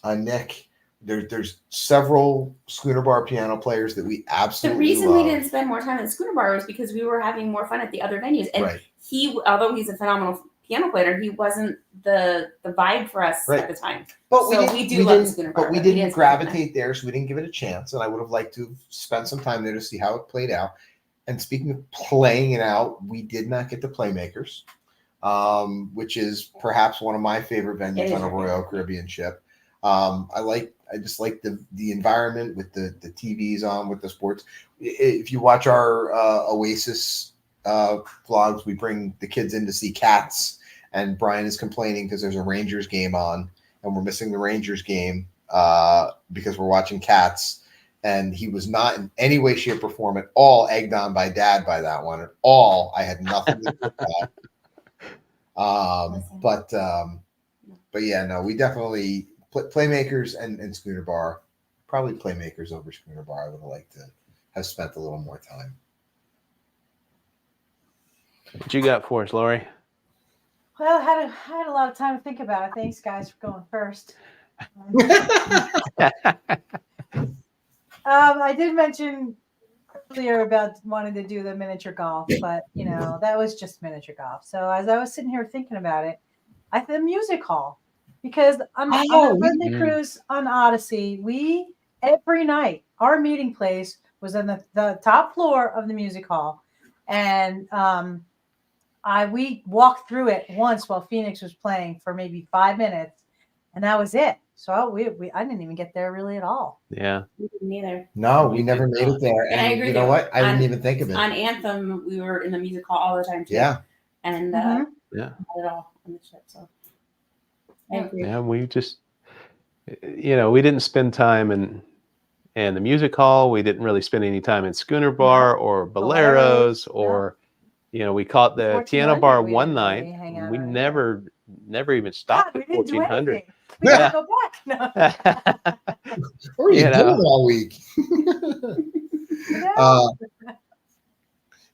Nick. There's several Schooner Bar piano players that we absolutely love. The reason we didn't spend more time at the Schooner Bar was because we were having more fun at the other venues. And he, although he's a phenomenal piano player, he wasn't the vibe for us at the time. But we love the Schooner Bar. But we didn't gravitate there, so we didn't give it a chance. And I would have liked to spend some time there to see how it played out. And speaking of playing it out, we did not get to Playmakers, which is perhaps one of my favorite venues on a Royal Caribbean ship. I just like the environment with the TVs on with the sports. If you watch our Oasis vlogs, we bring the kids in to see Cats, and Brian is complaining because there's a Rangers game on and we're missing the Rangers game because we're watching Cats. And he was not in any way, shape, or form at all egged on by Dad by that one at all. I had nothing to do with that. But yeah, no, we definitely Playmakers and Schooner Bar, probably Playmakers over Schooner Bar. I would have liked to have spent a little more time. What you got for us, Lori? Well, I had a lot of time to think about it. Thanks, guys, for going first. I did mention earlier about wanting to do the miniature golf, but that was just miniature golf. So as I was sitting here thinking about it, I thought music hall, because on the Friendly Cruise on Odyssey, we every night our meeting place was on the top floor of the music hall, and we walked through it once while Phoenix was playing for maybe 5 minutes, and that was it. So I didn't even get there really at all. Yeah. We didn't either. No, we never made it there. And I agree. You know what? I didn't even think of it. On Anthem, we were in the music hall all the time too. Yeah. And not at all on the ship. So I agree. Yeah, we just we didn't spend time And the music hall, we didn't really spend any time in Schooner Bar or Boleros or, we caught the Piano Bar one night. We never even stopped at 1400. We gotta go back. What were you doing all week?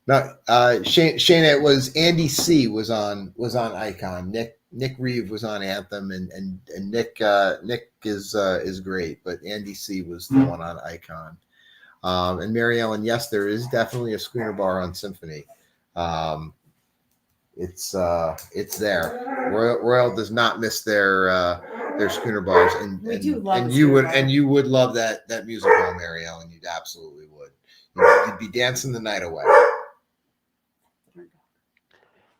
Shayna, it was Andy C was on Icon. Nick Reeve was on Anthem, and Nick is great, but Andy C was the one on Icon. And Mary Ellen, yes, there is definitely a Schooner Bar on Symphony. It's there. Royal does not miss their Schooner Bars, and you would love that music hall, Mary Ellen. You'd absolutely would. You'd be dancing the night away.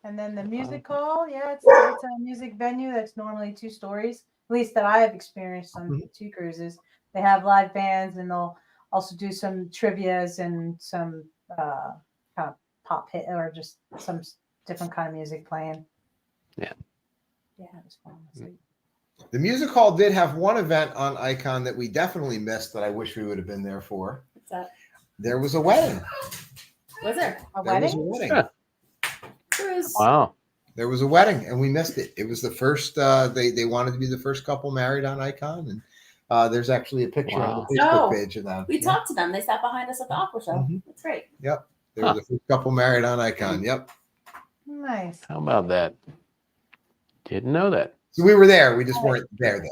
And then the music hall, it's a music venue that's normally 2 stories, at least that I have experienced on 2 cruises. They have live bands, and they'll also do some trivias and some kind of pop hit or just some different kind of music playing. Yeah, it was fun. The music hall did have one event on Icon that we definitely missed that I wish we would have been there for. What's that? There was a wedding. Was there? There was a wedding. Yeah. Wow. There was a wedding, and we missed it. It was the first, they wanted to be the first couple married on Icon, and there's actually a picture on the Facebook page of them. We talked to them. They sat behind us at the Aqua Show. That's great. Yep. They were the first couple married on Icon. Yep. Nice. How about that? Didn't know that. So we were there. We just weren't there.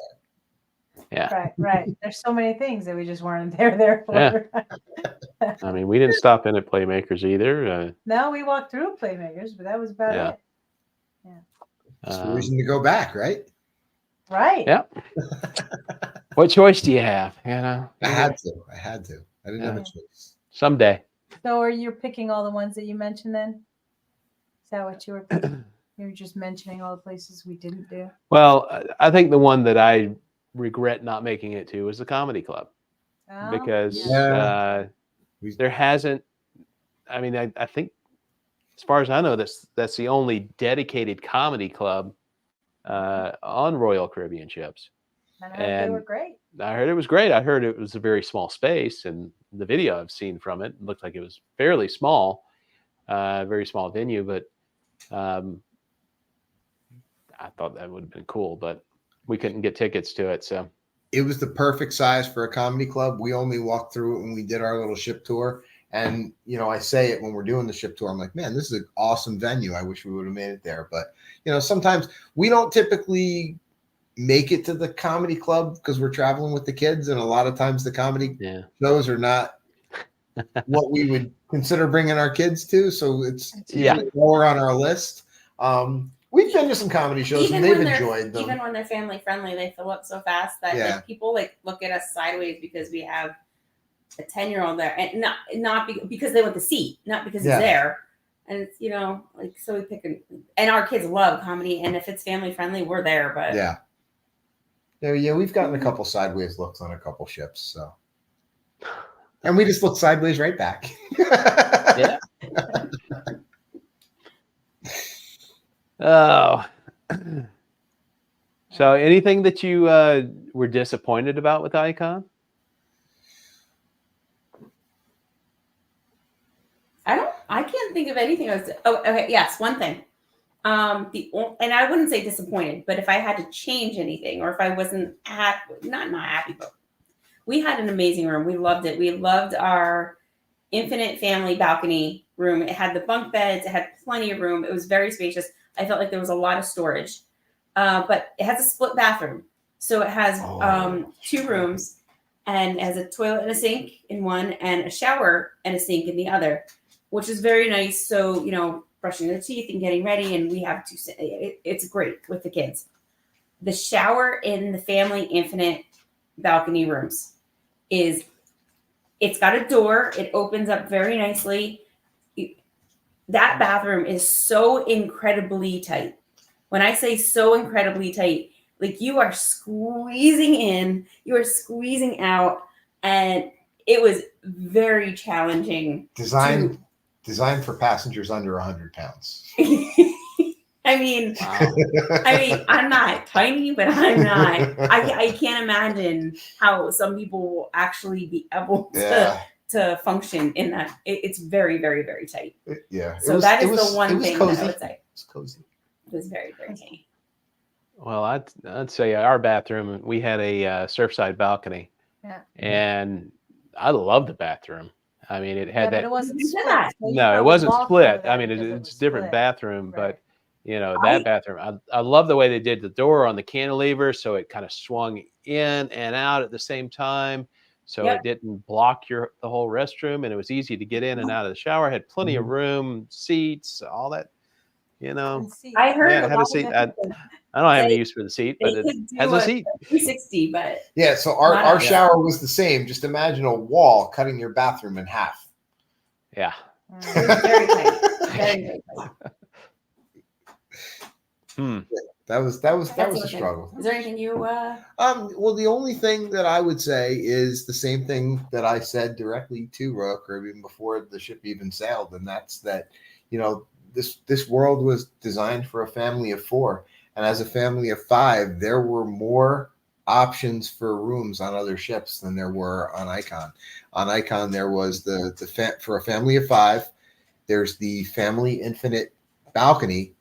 Yeah. Right. There's so many things that we just weren't there for. Yeah. I mean, we didn't stop in at Playmakers either. No, we walked through Playmakers, but that was about it. Yeah. It's a reason to go back, right? Right. Yeah. What choice do you have? I had to. I didn't have a choice. Someday. So are you picking all the ones that you mentioned then? Is that what you were picking? You were just mentioning all the places we didn't do? Well, I think the one that I regret not making it to was the Comedy Club. Because there hasn't, I mean, I think as far as I know, that's the only dedicated comedy club on Royal Caribbean ships. I heard they were great. I heard it was great. I heard it was a very small space, and the video I've seen from it looked like it was fairly small, very small venue, but I thought that would have been cool, but we couldn't get tickets to it. So it was the perfect size for a comedy club. We only walked through it when we did our little ship tour. And, I say it when we're doing the ship tour, I'm like, man, this is an awesome venue. I wish we would have made it there. But, sometimes we don't typically make it to the comedy club because we're traveling with the kids. And a lot of times the comedy shows are not what we would consider bringing our kids to. So it's lower on our list. We've been to some comedy shows and they've enjoyed them. Even when they're family friendly, they fill up so fast that people look at us sideways because we have a 10-year-old there, and not because they want the seat, not because it's there. And it's so we pick and our kids love comedy, and if it's family friendly, we're there. But we've gotten a couple sideways looks on a couple ships, so and we just look sideways right back. Yeah. Oh, so anything that you were disappointed about with Icon? I can't think of anything. Okay. Yes, one thing. And I wouldn't say disappointed, but if I had to change anything, or if I wasn't not happy, but we had an amazing room. We loved it. We loved our infinite family balcony room. It had the bunk beds. It had plenty of room. It was very spacious. I felt like there was a lot of storage, but it has a split bathroom. So it has 2 rooms, and it has a toilet and a sink in one, and a shower and a sink in the other, which is very nice. So, brushing their teeth and getting ready, and we have it's great with the kids. The shower in the family infinite balcony rooms it's got a door. It opens up very nicely. That bathroom is so incredibly tight. When I say so incredibly tight, like you are squeezing in, you are squeezing out, and it was very challenging. Designed for passengers under 100 pounds. I mean, Wow. I'm not tiny, but I'm not. I can't imagine how some people will actually be able to function in that. It's very, very, very tight. Yeah. So that is the one thing cozy. that I would say. It's cozy. It was very, very tight. Well, I'd say our bathroom, we had a Surfside balcony. Yeah. And I love the bathroom. I mean, it had But that. it wasn't You said split. that. So you No, it probably wasn't walked split. over that I mean, because it it's was a different split. bathroom, Right. but you know, that bathroom, I love the way they did the door on the cantilever. So it kind of swung in and out at the same time. So it didn't block the whole restroom, and it was easy to get in and out of the shower. Had plenty of room, seats, all that, you know. I heard Yeah, it had a seat. I don't have any use for the seat, but it has a seat. 360, but yeah. So our shower was the same. Just imagine a wall cutting your bathroom in half. Yeah. It was very tight. Very, very tight. That was a struggle. Is there anything you well, the only thing that I would say is the same thing that I said directly to Rook, or even before the ship even sailed, and that's that, you know, this world was designed for a family of 4, and as a family of 5, there were more options for rooms on other ships than there were on Icon. On Icon, there was for a family of 5, there's the family infinite balcony,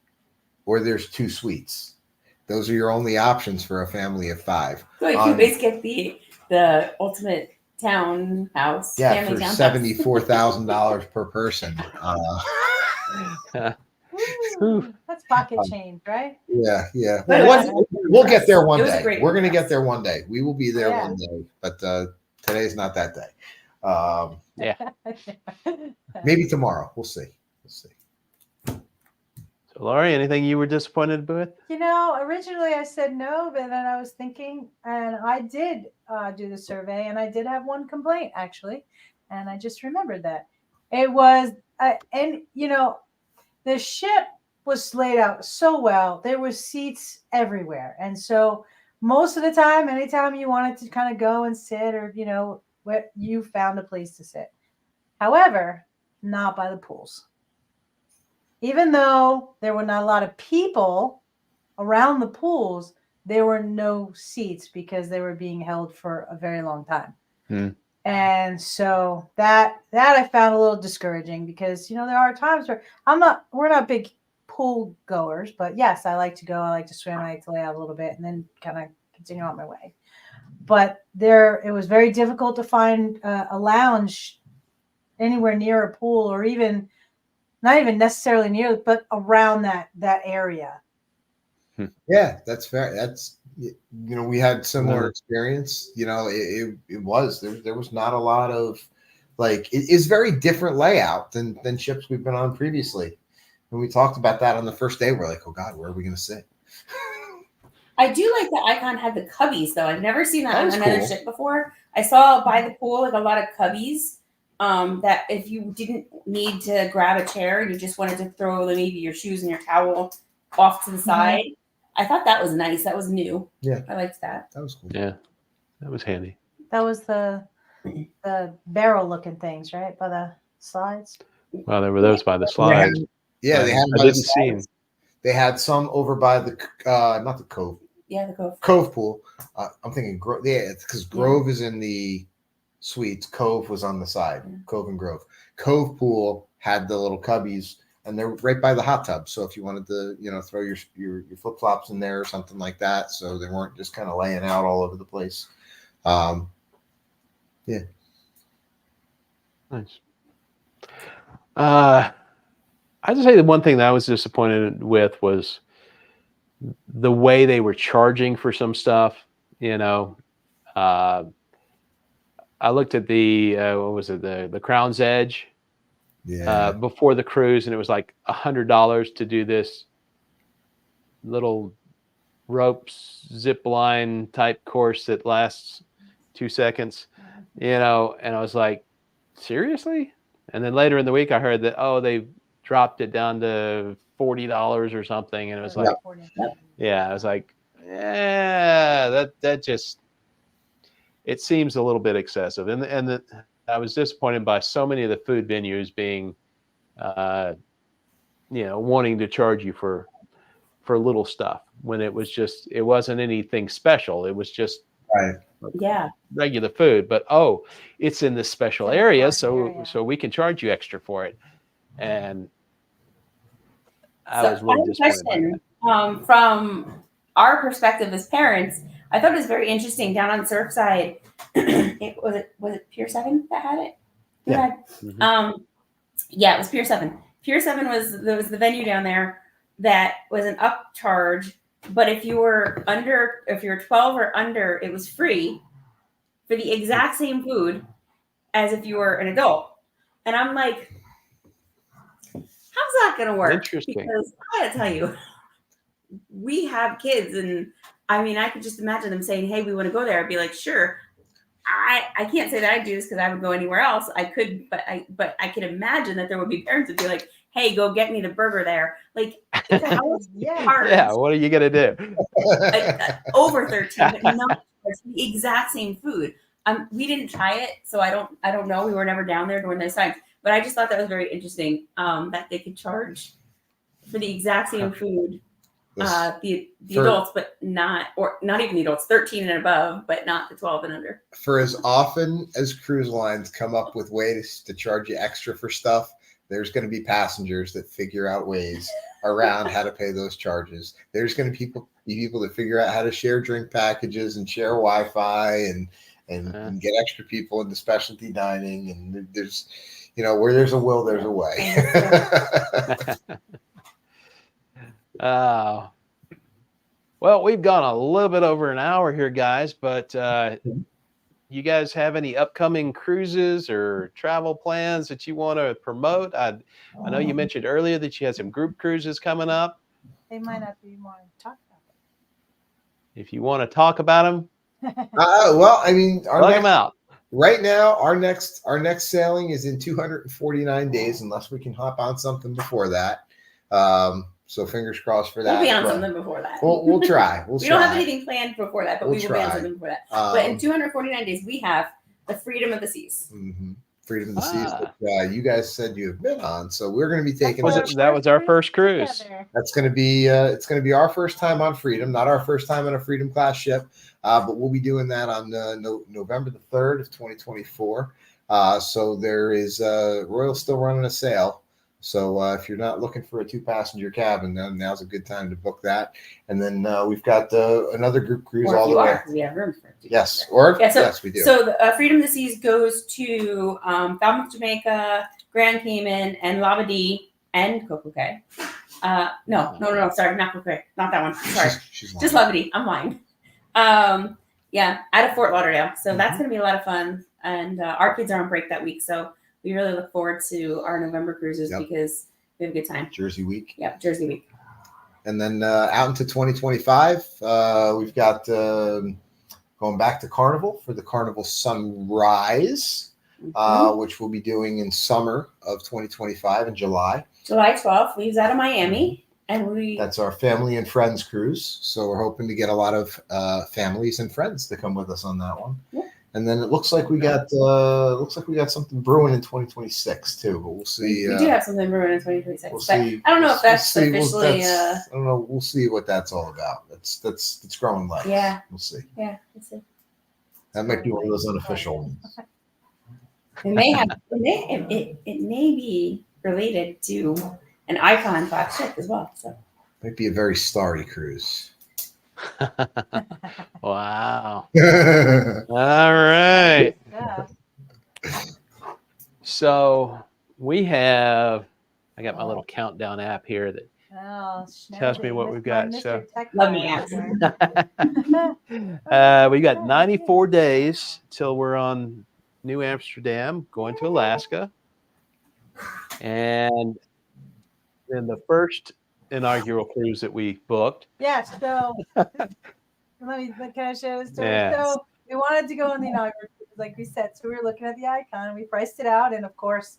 or there's 2 suites. Those are your only options for a family of 5. So you always get the ultimate townhouse. Yeah, for $74,000 per person. That's pocket change, right? Yeah. But we'll get there one day. We're going to get there one day. We will be there one day, but today's not that day. Maybe tomorrow. We'll see. So, Laurie, anything you were disappointed with? You know, originally I said no, but then I was thinking, and I did do the survey, and I did have one complaint actually, and I just remembered that it was, and you know, the ship was laid out so well. There were seats everywhere, and so most of the time, anytime you wanted to kind of go and sit, or you know, you found a place to sit. However, not by the pools. Even though there were not a lot of people around the pools, there were no seats because they were being held for a very long time. And so that I found a little discouraging, because, you know, there are times where we're not big pool goers, but yes, I like to go. I like to swim. I like to lay out a little bit and then kind of continue on my way. But it was very difficult to find a lounge anywhere near a pool, or even not even necessarily near, but around that area. Yeah, that's fair. That's, you know, we had similar experience. You know, it was there was not a lot of, like, it is very different layout than ships we've been on previously. When we talked about that on the first day, we're like, oh God, where are we going to sit? I do like that Icon had the cubbies, though. I've never seen that on another ship before. I saw by the pool like a lot of cubbies. That if you didn't need to grab a chair, you just wanted to throw maybe your shoes and your towel off to the side. I thought that was nice. That was new. Yeah, I liked that. That was cool. Yeah, that was handy. That was the barrel looking things, right, by the slides. Well, there were those by the slides. Yeah, they had. I didn't see them. They had some over by the not the Cove. Yeah, the Cove. Cove pool. I'm thinking Grove. Yeah, it's because Grove is in the suites. Cove was on the side. Cove and Grove. Cove pool had the little cubbies, and they're right by the hot tub. So if you wanted to, you know, throw your flip flops in there or something like that, so they weren't just kind of laying out all over the place. Yeah. Nice. I just say the one thing that I was disappointed with was the way they were charging for some stuff. You know, I looked at the what was it, the Crown's Edge, before the cruise, and it was like $100 to do this little ropes zip line type course that lasts 2 seconds, you know, and I was like, seriously? And then later in the week I heard that, they dropped it down to $40 or something, and it was like, I was like, that just, it seems a little bit excessive. And I was disappointed by so many of the food venues being, you know, wanting to charge you for for little stuff when it wasn't anything special. It was just regular food, but it's in this special area, so we can charge you extra for it. And I was really disappointed by that. From our perspective as parents, I thought it was very interesting down on Surfside. Was it Pier 7 that had it? Yeah. It was Pier 7. Pier 7 was the venue down there that was an upcharge, but if you were 12 or under, it was free for the exact same food as if you were an adult. And I'm like, how's that going to work? Interesting. Because I got to tell you, we have kids, and I mean, I could just imagine them saying, "Hey, we want to go there." I'd be like, "Sure." I can't say that I do this because I would go anywhere else. I could, but I can imagine that there would be parents that would be like, "Hey, go get me the burger there." Like, what are you gonna do? Over 13, but not the exact same food. We didn't try it, so I don't know. We were never down there during those times. But I just thought that was very interesting that they could charge for the exact same food. The adults, but not even the adults, 13 and above, but not the 12 and under. For as often as cruise lines come up with ways to charge you extra for stuff, there's going to be passengers that figure out ways around how to pay those charges. There's going to be people that figure out how to share drink packages and share Wi-Fi and get extra people into specialty dining. And there's, where there's a will, there's a way. Well, we've gone a little bit over an hour here, guys, but you guys have any upcoming cruises or travel plans that you want to promote? I know you mentioned earlier that you had some group cruises coming up. They might not be wanting to talk about them. If you want to talk about them, well, I mean, plug them out. Right now, our next sailing is in 249 days, unless we can hop on something before that. So fingers crossed for that. We'll be on something before that. We'll try. We don't have anything planned before that, but we will be on something before that. But in 249 days, we have the Freedom of the Seas. Mm-hmm. Freedom of the Seas that you guys said you have been on. So we're going to be taking that was our first cruise. That's going to be it's going to be our first time on Freedom, not our first time on a Freedom class ship, but we'll be doing that on November the 3rd of 2024. So there is Royal still running a sale. So if you're not looking for a 2-passenger cabin, then now's a good time to book that. And then we've got another group cruise all the way. We have room for it. Yes, yes, we do. So the Freedom of the Seas goes to Falmouth, Jamaica, Grand Cayman, and Labadee, and Coco Cay. No, sorry, not Coco Cay, not that one. Sorry, she's just Labadee. I'm lying. Out of Fort Lauderdale. So that's going to be a lot of fun. And our kids are on break that week, so we really look forward to our November cruises because we have a good time. Jersey week. Yep, Jersey week. And then out into 2025, we've got going back to Carnival for the Carnival Sunrise, which we'll be doing in summer of 2025 in July. July 12th leaves out of Miami. And that's our family and friends cruise. So we're hoping to get a lot of families and friends to come with us on that one. Yep. And then it looks like we got something brewing in 2026 too, but we'll see. We do have something brewing in 2026. We'll see. I don't know if that's officially. I don't know. We'll see what that's all about. It's growing legs. Yeah. We'll see. Yeah, we'll see. That might be one of those unofficial ones. It may have. It may be related to an Icon flagship as well. So. Might be a very starry cruise. Wow. All right. Yeah. So I got my little countdown app here that tells me what we've got. So love me apps. We got 94 days till we're on New Amsterdam, going to Alaska. And then the first inaugural cruise that we booked. Yeah, so can I share the story? Yeah. So we wanted to go on the inaugural cruise, like we said. So we were looking at the Icon and we priced it out, and of course,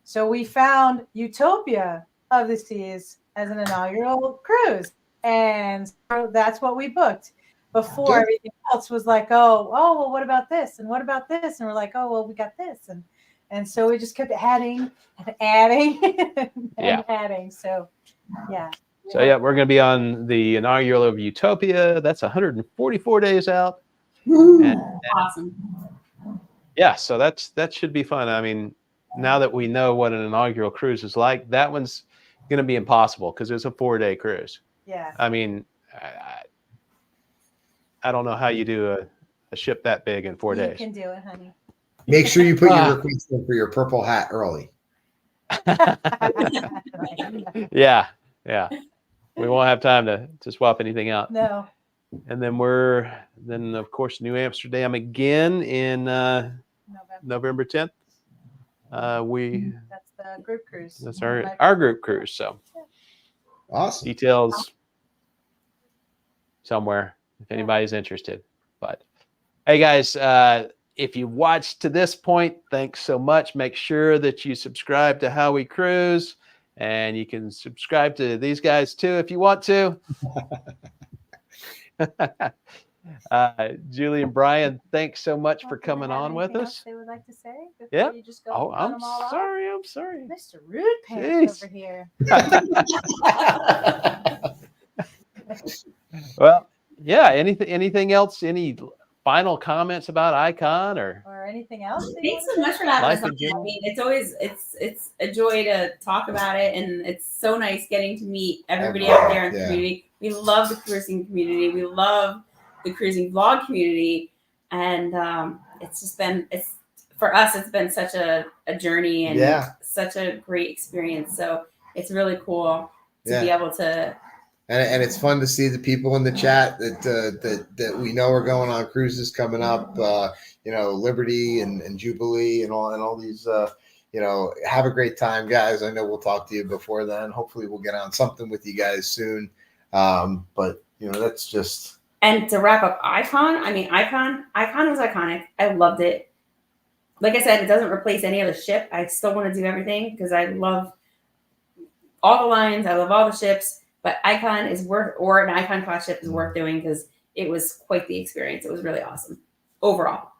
so we found Utopia of the Seas as an inaugural cruise, and so that's what we booked. Before everything else was like, well, what about this? And what about this? And we're like, we got this. And so we just kept adding and adding and adding. So Yeah. So yeah, we're going to be on the inaugural of Utopia. That's 144 days out. And, Awesome. yeah, so that should be fun. I mean, now that we know what an inaugural cruise is like, that one's going to be impossible because it's a 4-day cruise. Yeah. I mean, I don't know how you do a ship that big in 4 days. You can do it, honey. Make sure you put your request in for your purple hat early. Yeah. We won't have time to swap anything out. No. And then of course New Amsterdam again in November 10th. That's the group cruise. That's our group cruise. So Awesome. details somewhere if anybody's interested. But hey guys, if you watched to this point, thanks so much. Make sure that you subscribe to How We Cruise, and you can subscribe to these guys too if you want to. Julie and Brian, thanks so much for coming on with us. They would like to say before Yeah. you just go. Oh, I'm them all sorry. Off? I'm sorry. Mr. Rude Pants over here. Well, yeah. Anything else? Any final comments about Icon or anything else? Thanks so much for having us on. I mean, it's always it's a joy to talk about it, and it's so nice getting to meet everybody out there in the community. We love the cruising community. We love the cruising vlog community, and for us it's been such a journey and such a great experience. So it's really cool to be able to. And it's fun to see the people in the chat that we know are going on cruises coming up. Liberty and Jubilee and all these. Have a great time, guys. I know we'll talk to you before then. Hopefully, we'll get on something with you guys soon. But that's just. And to wrap up, Icon. I mean, Icon was iconic. I loved it. Like I said, it doesn't replace any other ship. I still want to do everything because I love all the lines. I love all the ships. But Icon is or an Icon class ship is worth doing because it was quite the experience. It was really awesome overall.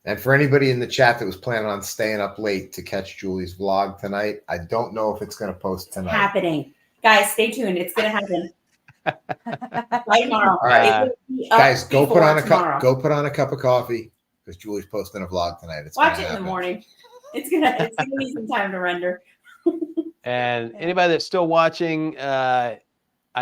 And for anybody in the chat that was planning on staying up late to catch Julie's vlog tonight, I don't know if it's going to post tonight. Happening. Guys, stay tuned. It's going to happen. Right tomorrow. All right. Guys, go put on a cup of coffee because Julie's posting a vlog tonight. Watch it in the morning. It's gonna need some time to render. And anybody that's still watching, I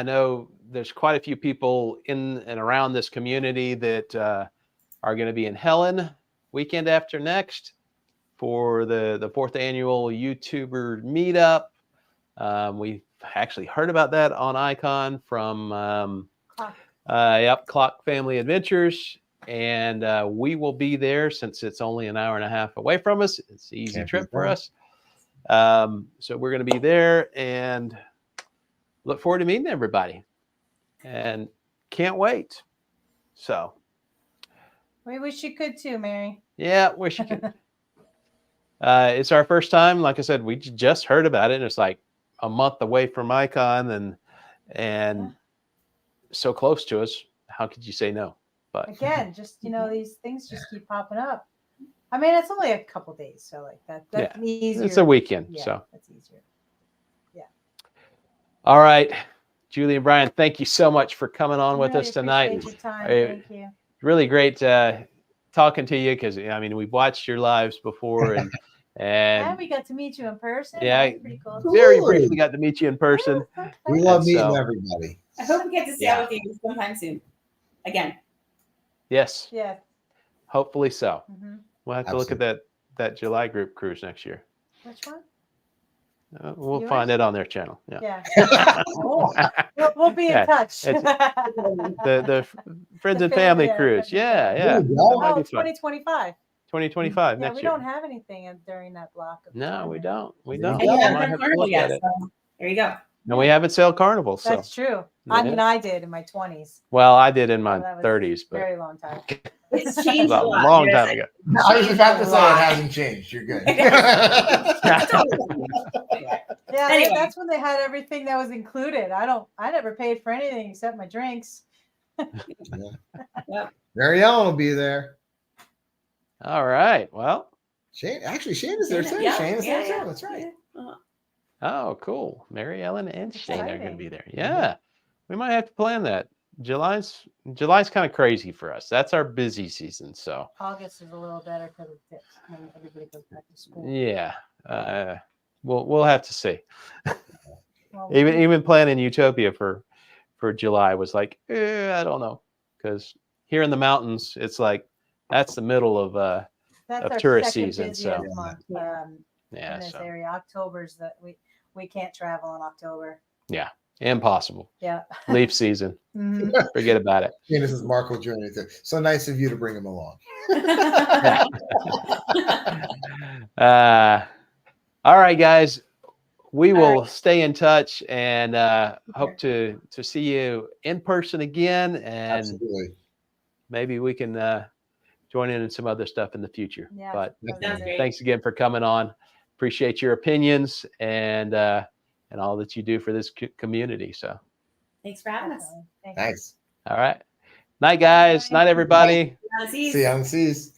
know there's quite a few people in and around this community that are going to be in Helen weekend after next for the 4th annual YouTuber meetup. We actually heard about that on Icon from Clock Family Adventures, and we will be there since it's only an hour and a half away from us. It's an easy trip for us. So we're going to be there and look forward to meeting everybody and can't wait. So we wish you could too, Mary. Yeah, wish you could. It's our first time. Like I said, we just heard about it, and it's like a month away from Icon and so close to us. How could you say no? But again, just these things just keep popping up. I mean, it's only a couple days, so like that's easier. It's a weekend, so that's easier. Yeah. All right, Julie and Brian, thank you so much for coming on with us tonight. Your time. Thank you. Really great talking to you because I mean we've watched your lives before and we got to meet you in person. Yeah, pretty cool. Very briefly got to meet you in person. We love meeting everybody. I hope we get to see out with you sometime soon. Again. Yes. Yeah. Hopefully so. Mm-hmm. We'll have to look at that July group cruise next year. Which one? We'll find it on their channel. Yeah. We'll be in touch. the friends and family cruise. Yeah. Oh, 2025. 2025 next year. We don't have anything during that block. No, we don't. And you haven't Carnival yet, so there you go. No, we haven't sailed Carnival. So. That's true. I mean, I did in my 20s. Well, I did in my 30s, but very long time. It's changed a lot. Long time ago. I was about to say it hasn't changed. You're good. Anyway. That's when they had everything that was included. I never paid for anything except my drinks. Mary Ellen will be there. All right. Well, Shane is there too. Shane is there too. That's right. Oh, cool. Mary Ellen and Shane are going to Exciting. be there. Yeah. We might have to plan that. July's kind of crazy for us. That's our busy season. So August is a little better because it dips when everybody goes back to school. yeah. We'll have to see. Well, Even planning Utopia for July was like, I don't know. Because here in the mountains, it's like that's the middle of that's our tourist second season. busiest So month yeah. in this So area. October's that we can't travel in October. yeah. Impossible. Yeah. Leaf season. Mhm. Forget about it. And this is Marco joining us. So nice of you to bring him along. All right, guys. We All will right. stay in touch and hope to see you in person again. And Absolutely. maybe we can join in some other stuff in the future. Yeah, But Sounds great. thanks again for coming on. Appreciate your opinions and all that you do for this community. So, Thanks for having us. Thanks. all right. Night, guys. Night, everybody. See See you on the seas.